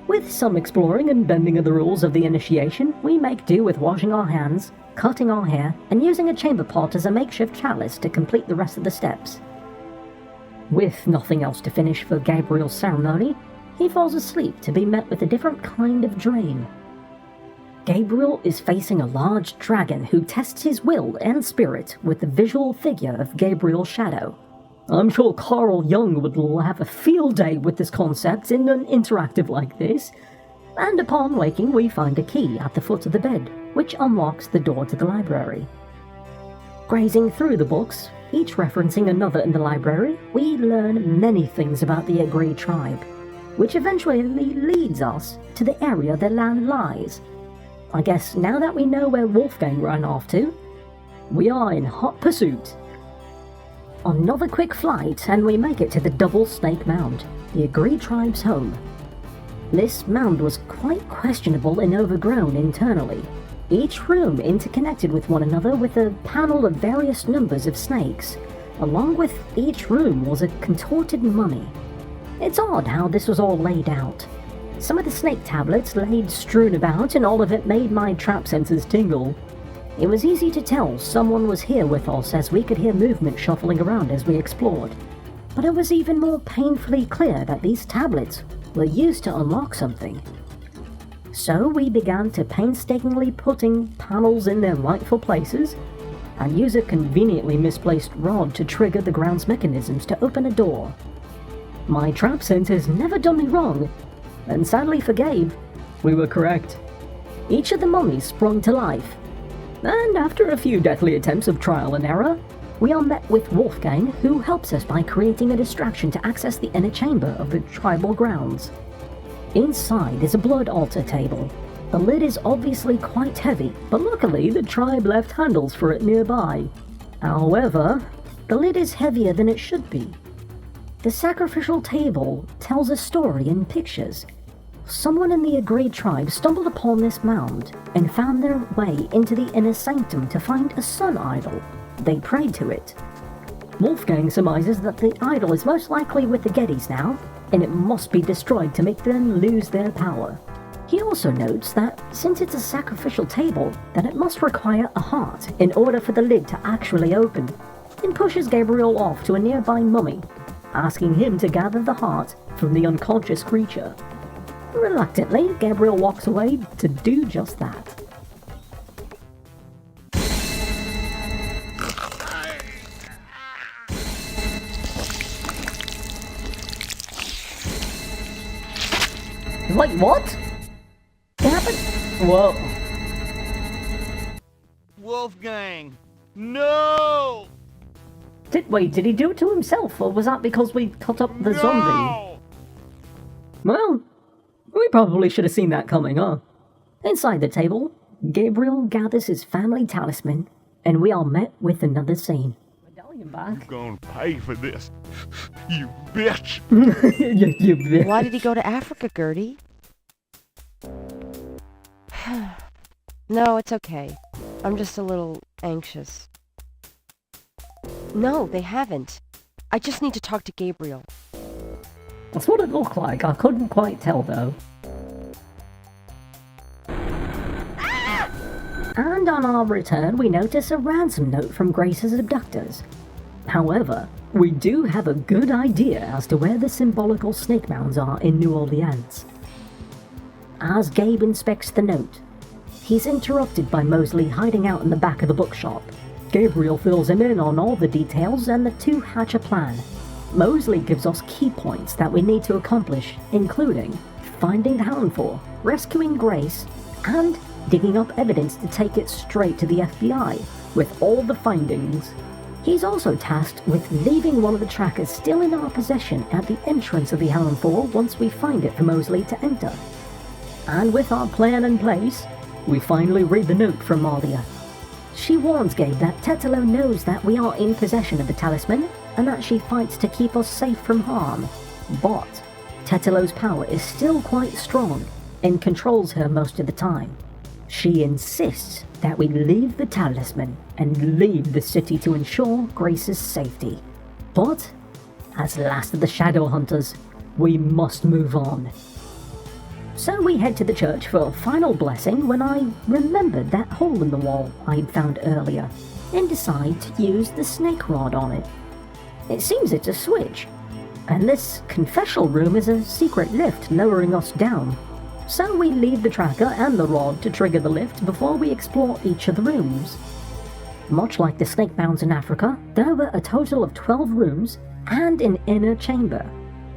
With some exploring and bending of the rules of the initiation, we make do with washing our hands, cutting our hair, and using a chamber pot as a makeshift chalice to complete the rest of the steps. With nothing else to finish for Gabriel's ceremony, he falls asleep to be met with a different kind of dream. Gabriel is facing a large dragon who tests his will and spirit with the visual figure of Gabriel's shadow. I'm sure Carl Jung would have a field day with this concept in an interactive like this. And upon waking, we find a key at the foot of the bed, which unlocks the door to the library. Grazing through the books, each referencing another in the library, we learn many things about the Agree tribe, which eventually leads us to the area their land lies. I guess now that we know where Wolfgang ran off to, we are in hot pursuit. Another quick flight, and we make it to the Double Snake Mound, the Agree tribe's home. This mound was quite questionable and overgrown internally, each room interconnected with one another with a panel of various numbers of snakes. Along with each room was a contorted mummy. It's odd how this was all laid out. Some of the snake tablets laid strewn about, and all of it made my trap senses tingle. It was easy to tell someone was here with us, as we could hear movement shuffling around as we explored. But it was even more painfully clear that these tablets were used to unlock something. So we began to painstakingly putting panels in their rightful places, and use a conveniently misplaced rod to trigger the ground's mechanisms to open a door. My trap sense has never done me wrong, and sadly for Gabe, we were correct. Each of the mummies sprung to life, and after a few deathly attempts of trial and error, we are met with Wolfgang, who helps us by creating a distraction to access the inner chamber of the tribal grounds. Inside is a blood altar table. The lid is obviously quite heavy, but luckily the tribe left handles for it nearby. However, the lid is heavier than it should be. The sacrificial table tells a story in pictures. someone in the agreed tribe stumbled upon this mound and found their way into the inner sanctum to find a sun idol. They prayed to it. Wolfgang surmises that the idol is most likely with the Gettys now, and it must be destroyed to make them lose their power. He also notes that since it's a sacrificial table, that it must require a heart in order for the lid to actually open, and pushes Gabriel off to a nearby mummy, asking him to gather the heart from the unconscious creature. Reluctantly, Gabriel walks away to do just that. Wait, what? What happened? Whoa. Wolfgang! No! Did he do it to himself, or was that because we cut up the zombie? Well, we probably should have seen that coming, huh? Inside the table, Gabriel gathers his family talisman, and we are met with another scene. Medallion back. You're gonna pay for this, you bitch! you bitch. Why did he go to Africa, Gertie? No, it's okay. I'm just a little anxious. No, they haven't. I just need to talk to Gabriel. That's what it looked like. I couldn't quite tell, though. And on our return, we notice a ransom note from Grace's abductors. However, we do have a good idea as to where the symbolical snake mounds are in New Orleans. As Gabe inspects the note, he's interrupted by Mosley hiding out in the back of the bookshop. Gabriel fills him in on all the details and the two hatch a plan. Mosley gives us key points that we need to accomplish, including finding the Hound for, rescuing Grace, and digging up evidence to take it straight to the FBI with all the findings. He's also tasked with leaving one of the trackers still in our possession at the entrance of the Hound for once we find it for Mosley to enter. And with our plan in place, we finally read the note from Malia. She warns Gabe that Tetelo knows that we are in possession of the talisman and that she fights to keep us safe from harm. But Tetelo's power is still quite strong and controls her most of the time. She insists that we leave the talisman and leave the city to ensure Grace's safety. But, as last of the Shadow Hunters, we must move on. So we head to the church for a final blessing when I remembered that hole in the wall I'd found earlier and decide to use the snake rod on it. It seems it's a switch, and this confessional room is a secret lift lowering us down. So we leave the tracker and the rod to trigger the lift before we explore each of the rooms. Much like the snake mounds in Africa, there were a total of 12 rooms and an inner chamber.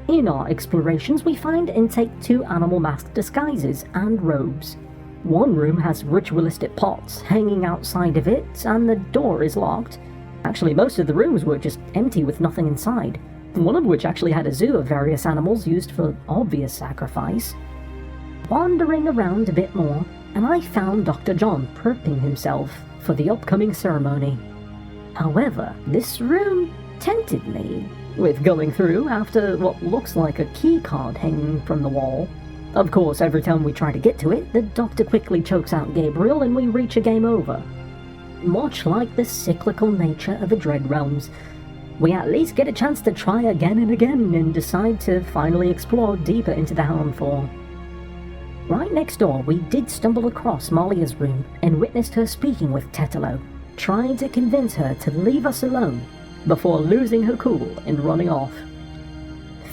In our explorations, we find and take 2 animal mask disguises and robes. One room has ritualistic pots hanging outside of it, and the door is locked. Actually, most of the rooms were just empty with nothing inside, one of which actually had a zoo of various animals used for obvious sacrifice. Wandering around a bit more, and I found Dr. John prepping himself for the upcoming ceremony. However, this room tempted me with going through after what looks like a key card hanging from the wall. Of course, every time we try to get to it, the doctor quickly chokes out Gabriel and we reach a game over. Much like the cyclical nature of the Dread Realms, we at least get a chance to try again and again and decide to finally explore deeper into the Houndfall. Right next door, we did stumble across Malia's room and witnessed her speaking with Tetelo, trying to convince her to leave us alone before losing her cool and running off.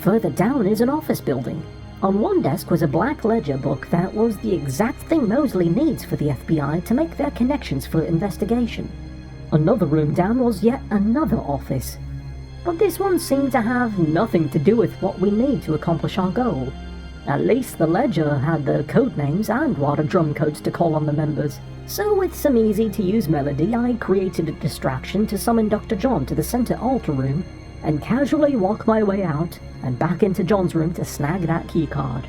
Further down is an office building. On one desk was a black ledger book that was the exact thing Mosley needs for the FBI to make their connections for investigation. Another room down was yet another office, but this one seemed to have nothing to do with what we need to accomplish our goal. At least the ledger had the code names and water drum codes to call on the members. So with some easy-to-use melody, I created a distraction to summon Dr. John to the center altar room and casually walk my way out and back into John's room to snag that keycard.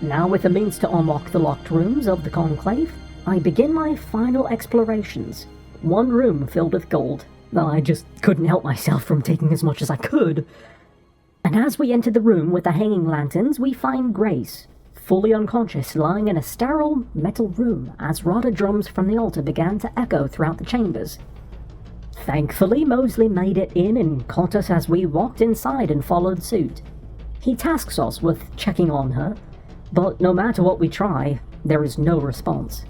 Now with the means to unlock the locked rooms of the Conclave, I begin my final explorations. One room filled with gold, though I just couldn't help myself from taking as much as I could. And as we enter the room with the hanging lanterns, we find Grace, fully unconscious, lying in a sterile metal room as Rada drums from the altar began to echo throughout the chambers. Thankfully, Mosley made it in and caught us as we walked inside and followed suit. He tasks us with checking on her, but no matter what we try, there is no response.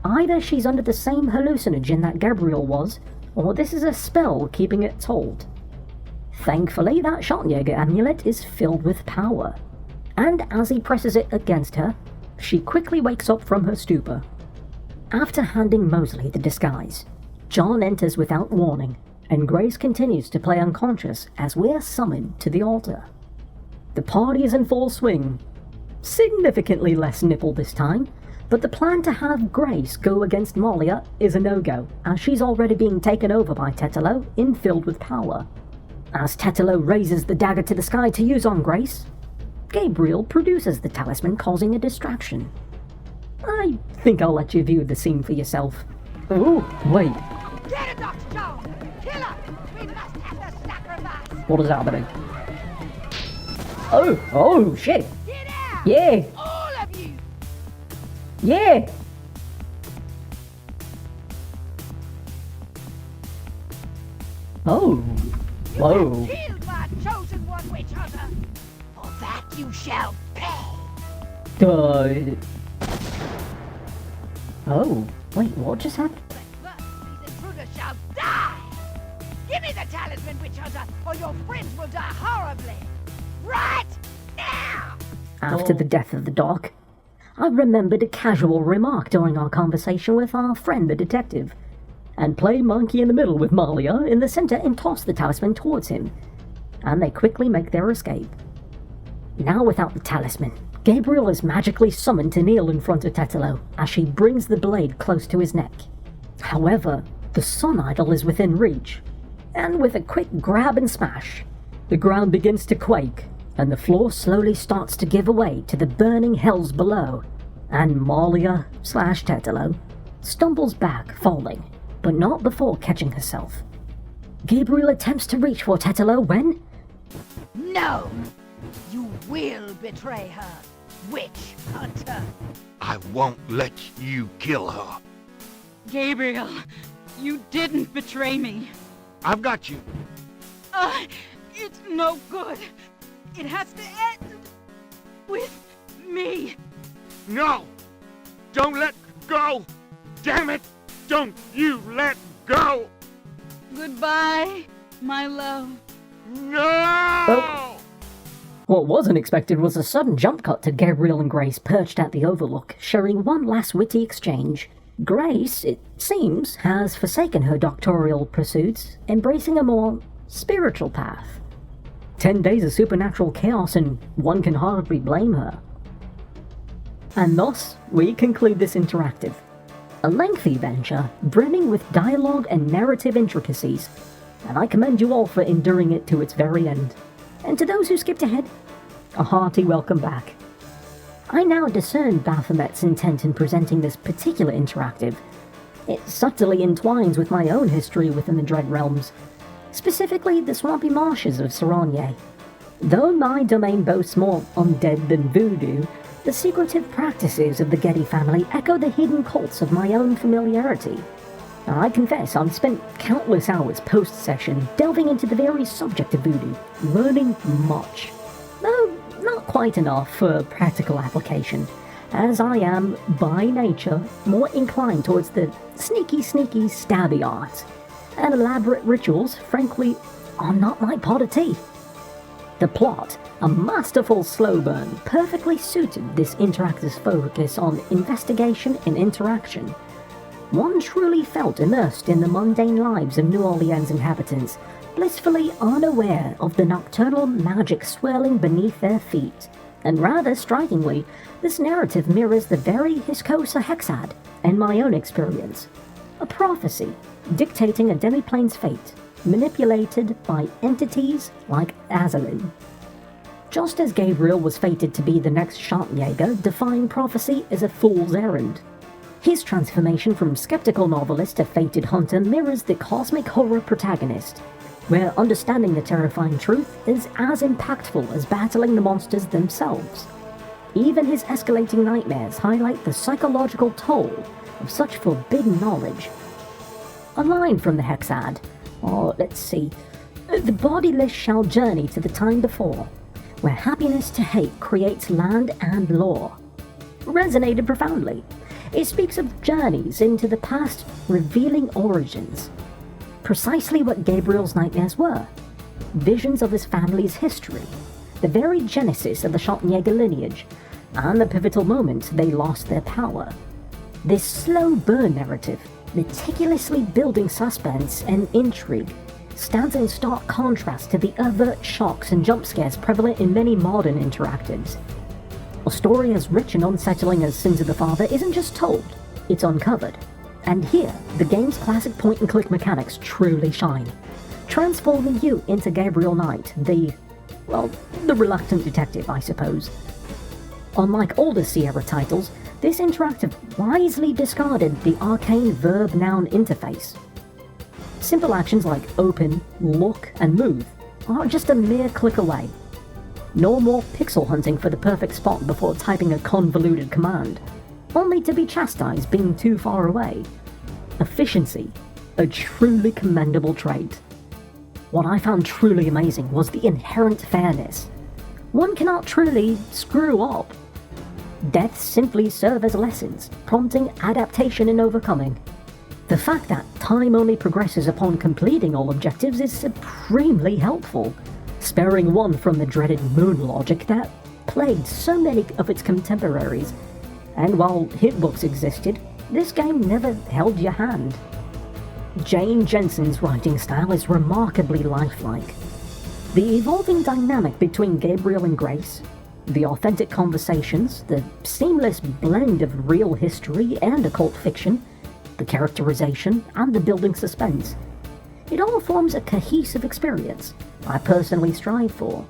Either she's under the same hallucinogen that Gabriel was, or this is a spell keeping it told. Thankfully, that Schottenjäger amulet is filled with power, and as he presses it against her, she quickly wakes up from her stupor. After handing Mosley the disguise, John enters without warning, and Grace continues to play unconscious as we're summoned to the altar. The party is in full swing. Significantly less nipple this time, but the plan to have Grace go against Malia is a no-go, as she's already being taken over by Tetelo, infilled with power. As Tetelo raises the dagger to the sky to use on Grace, Gabriel produces the talisman, causing a distraction. I think I'll let you view the scene for yourself. Oh, wait. Get it, Dr. Jones! Kill her! We must have the sacrifice! What is happening? Oh, shit! Get out! Yeah! All of you! Yeah! Oh. Whoa. You have killed my chosen one, witch hunter! For that you shall pay! Oh, wait, what just happened? But first, these intruders shall die! Give me the talisman, witch hunter, or your friends will die horribly! Right now! After the death of the dog, I remembered a casual remark during our conversation with our friend the detective, and play monkey in the middle with Malia in the center and toss the talisman towards him, and they quickly make their escape. Now without the talisman, Gabriel is magically summoned to kneel in front of Tetelo as she brings the blade close to his neck. However, the sun idol is within reach, and with a quick grab and smash, the ground begins to quake, and the floor slowly starts to give way to the burning hells below, and Malia/Tetelo stumbles back, falling, but not before catching herself. Gabriel attempts to reach for Tetelo when... No! You will betray her, witch hunter! I won't let you kill her. Gabriel, you didn't betray me. I've got you. It's no good. It has to end with me. No! Don't let go! Damn it! Don't you let go! Goodbye, my love. No! What wasn't expected was a sudden jump cut to Gabriel and Grace perched at the overlook, sharing one last witty exchange. Grace, it seems, has forsaken her doctoral pursuits, embracing a more spiritual path. 10 days of supernatural chaos, and one can hardly blame her. And thus, we conclude this interactive. A lengthy venture, brimming with dialogue and narrative intricacies, and I commend you all for enduring it to its very end. And to those who skipped ahead, a hearty welcome back. I now discern Baphomet's intent in presenting this particular interactive. It subtly entwines with my own history within the Dread Realms, specifically the swampy marshes of Saranye. Though my domain boasts more undead than voodoo, the secretive practices of the Getty family echo the hidden cults of my own familiarity. I confess I've spent countless hours post-session delving into the very subject of voodoo, learning much. Though not quite enough for practical application, as I am, by nature, more inclined towards the sneaky stabby arts, and elaborate rituals, frankly, are not my pot of tea. The plot, a masterful slow burn, perfectly suited this interactive's focus on investigation and interaction. One truly felt immersed in the mundane lives of New Orleans inhabitants, blissfully unaware of the nocturnal magic swirling beneath their feet. And rather strikingly, this narrative mirrors the very Hiscosa Hexad and my own experience. A prophecy dictating a demiplane's fate, manipulated by entities like Azalin. Just as Gabriel was fated to be the next Schottenjäger, defying prophecy is a fool's errand. His transformation from skeptical novelist to fated hunter mirrors the cosmic horror protagonist. where understanding the terrifying truth is as impactful as battling the monsters themselves. Even his escalating nightmares highlight the psychological toll of such forbidden knowledge. A line from the Hexad, let's see, "The bodiless shall journey to the time before, where happiness to hate creates land and lore," resonated profoundly. It speaks of journeys into the past, revealing origins. Precisely what Gabriel's nightmares were. Visions of his family's history, the very genesis of the Schwarzenegger lineage, and the pivotal moment they lost their power. This slow burn narrative, meticulously building suspense and intrigue, stands in stark contrast to the overt shocks and jump scares prevalent in many modern interactives. A story as rich and unsettling as Sins of the Father isn't just told, it's uncovered. And here, the game's classic point-and-click mechanics truly shine, transforming you into Gabriel Knight, the reluctant detective, I suppose. Unlike older Sierra titles, this interactive wisely discarded the arcane verb-noun interface. Simple actions like open, look, and move are just a mere click away. No more pixel hunting for the perfect spot before typing a convoluted command, only to be chastised being too far away. Efficiency, a truly commendable trait. What I found truly amazing was the inherent fairness. One cannot truly screw up. Deaths simply serve as lessons, prompting adaptation and overcoming. The fact that time only progresses upon completing all objectives is supremely helpful, sparing one from the dreaded moon logic that plagued so many of its contemporaries. And while hitbooks existed, this game never held your hand. Jensen's writing style is remarkably lifelike. The evolving dynamic between Gabriel and Grace, the authentic conversations, the seamless blend of real history and occult fiction, the characterization, and the building suspense. It all forms a cohesive experience I personally strive for.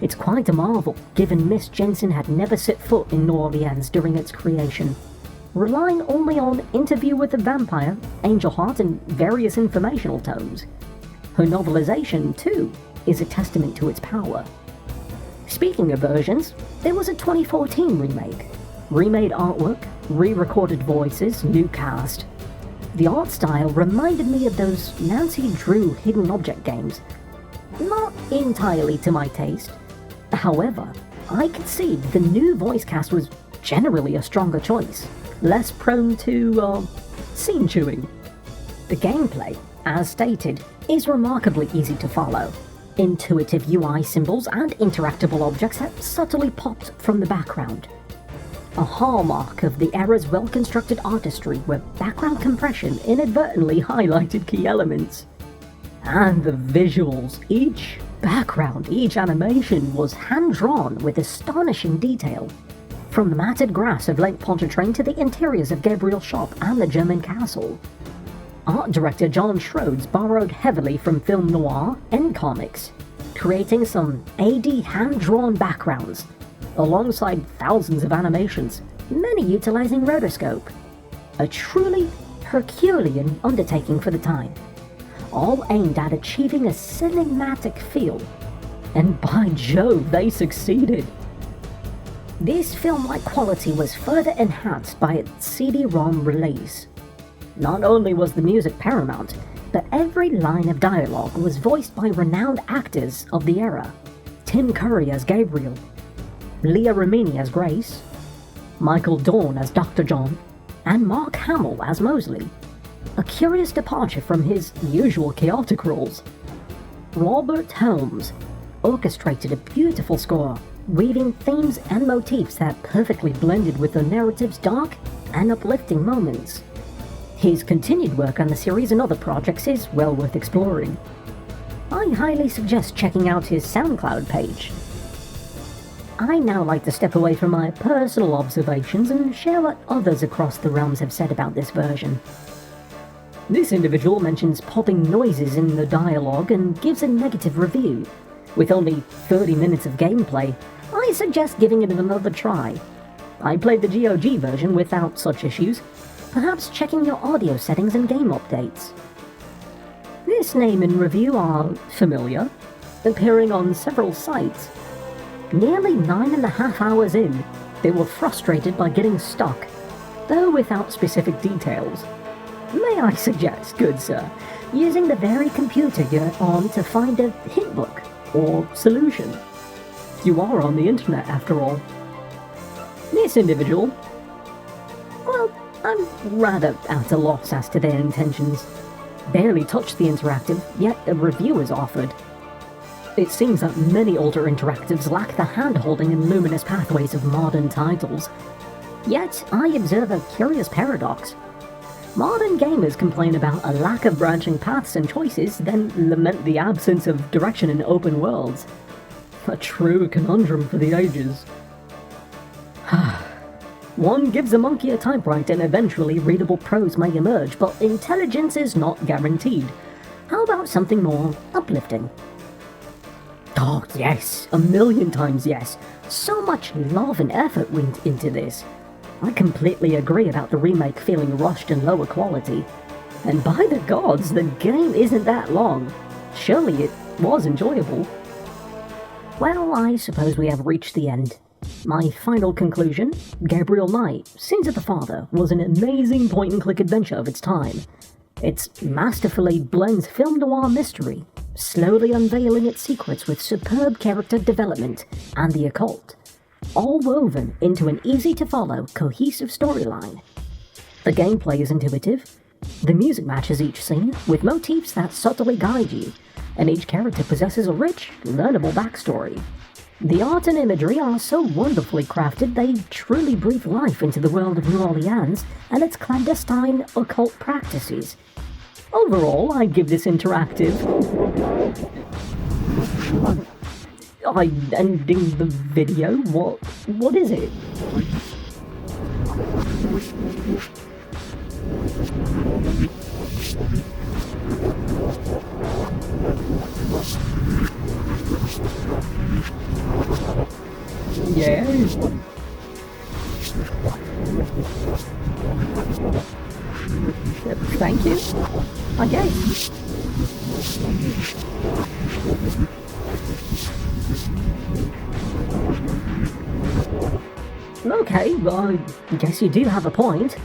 It's quite a marvel, given Miss Jensen had never set foot in New Orleans during its creation, relying only on Interview with the Vampire, Angel Heart, and various informational tomes. Her novelization, too, is a testament to its power. Speaking of versions, there was a 2014 remake. Remade artwork, re-recorded voices, new cast. The art style reminded me of those Nancy Drew hidden object games. Not entirely to my taste. However, I concede the new voice cast was generally a stronger choice, less prone to, scene chewing. The gameplay, as stated, is remarkably easy to follow. Intuitive UI symbols and interactable objects have subtly popped from the background. A hallmark of the era's well-constructed artistry where background compression inadvertently highlighted key elements. And the visuals, each background, each animation was hand-drawn with astonishing detail. From the matted grass of Lake Pontchartrain to the interiors of Gabriel's shop and the German castle. Art director John Schroeds borrowed heavily from film noir and comics, creating some AD hand-drawn backgrounds, alongside thousands of animations, many utilizing rotoscope. A truly Herculean undertaking for the time, all aimed at achieving a cinematic feel. And by Jove, they succeeded. This film-like quality was further enhanced by its CD-ROM release. Not only was the music paramount, but every line of dialogue was voiced by renowned actors of the era. Tim Curry as Gabriel, Leah Remini as Grace, Michael Dorn as Dr. John, and Mark Hamill as Mosley. A curious departure from his usual chaotic roles. Robert Holmes orchestrated a beautiful score, weaving themes and motifs that perfectly blended with the narrative's dark and uplifting moments. His continued work on the series and other projects is well worth exploring. I highly suggest checking out his SoundCloud page. I now like to step away from my personal observations and share what others across the realms have said about this version. This individual mentions popping noises in the dialogue and gives a negative review. With only 30 minutes of gameplay, I suggest giving it another try. I played the GOG version without such issues, perhaps checking your audio settings and game updates. This name and review are familiar, appearing on several sites. Nearly 9.5 hours in, they were frustrated by getting stuck, though without specific details. May I suggest, good sir, using the very computer you're on to find a hint book or solution. You are on the internet, after all. This individual, well, I'm rather at a loss as to their intentions. Barely touched the interactive, yet a review is offered. It seems that many older interactives lack the hand-holding and luminous pathways of modern titles. Yet, I observe a curious paradox. Modern gamers complain about a lack of branching paths and choices, then lament the absence of direction in open worlds. A true conundrum for the ages. One gives a monkey a typewriter and eventually readable prose may emerge, but intelligence is not guaranteed. How about something more uplifting? Oh yes, 1,000,000 times yes. So much love and effort went into this. I completely agree about the remake feeling rushed and lower quality. And by the gods, the game isn't that long. Surely it was enjoyable. Well, I suppose we have reached the end. My final conclusion, Gabriel Knight, Sins of the Father, was an amazing point-and-click adventure of its time. It masterfully blends film noir mystery, slowly unveiling its secrets with superb character development and the occult, all woven into an easy-to-follow, cohesive storyline. The gameplay is intuitive, the music matches each scene with motifs that subtly guide you, and each character possesses a rich, learnable backstory. The art and imagery are so wonderfully crafted they truly breathe life into the world of New Orleans and its clandestine occult practices. Overall, I give this interactive... I'm ending the video? What is it? Yeah. Thank you, I guess. Okay, well, I guess you do have a point.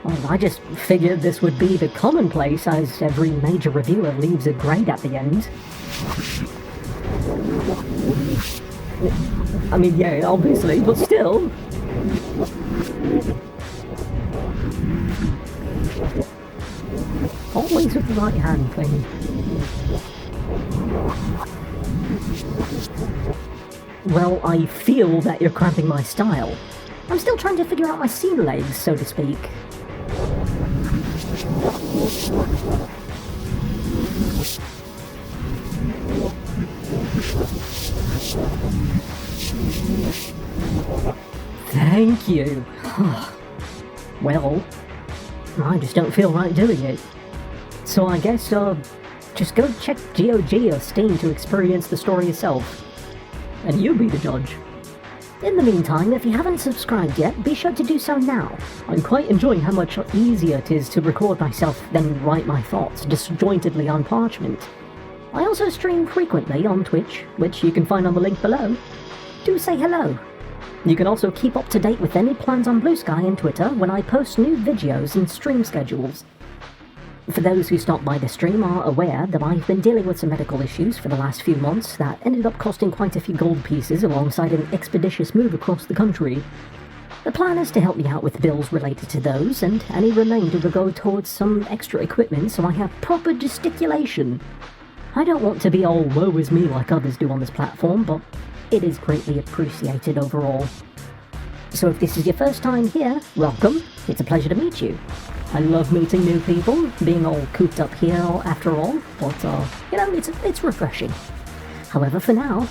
Well, I just figured this would be the commonplace, as every major reviewer leaves a grade at the end. I mean, yeah, obviously, but still. Always with the right hand thing. Well, I feel that you're cramping my style. I'm still trying to figure out my sea legs, so to speak. Thank you. Well, I just don't feel right doing it. So I guess, just go check GOG or Steam to experience the story yourself. And you be the judge. In the meantime, if you haven't subscribed yet, be sure to do so now. I'm quite enjoying how much easier it is to record myself than write my thoughts disjointedly on parchment. I also stream frequently on Twitch, which you can find on the link below. Do say hello. You can also keep up to date with any plans on Blue Sky and Twitter when I post new videos and stream schedules. For those who stop by the stream are aware that I've been dealing with some medical issues for the last few months that ended up costing quite a few gold pieces alongside an expeditious move across the country. The plan is to help me out with bills related to those, and any remainder will go towards some extra equipment so I have proper gesticulation. I don't want to be all woe is me like others do on this platform, but it is greatly appreciated overall. So if this is your first time here, welcome. It's a pleasure to meet you. I love meeting new people, being all cooped up here after all, but, it's refreshing. However, for now,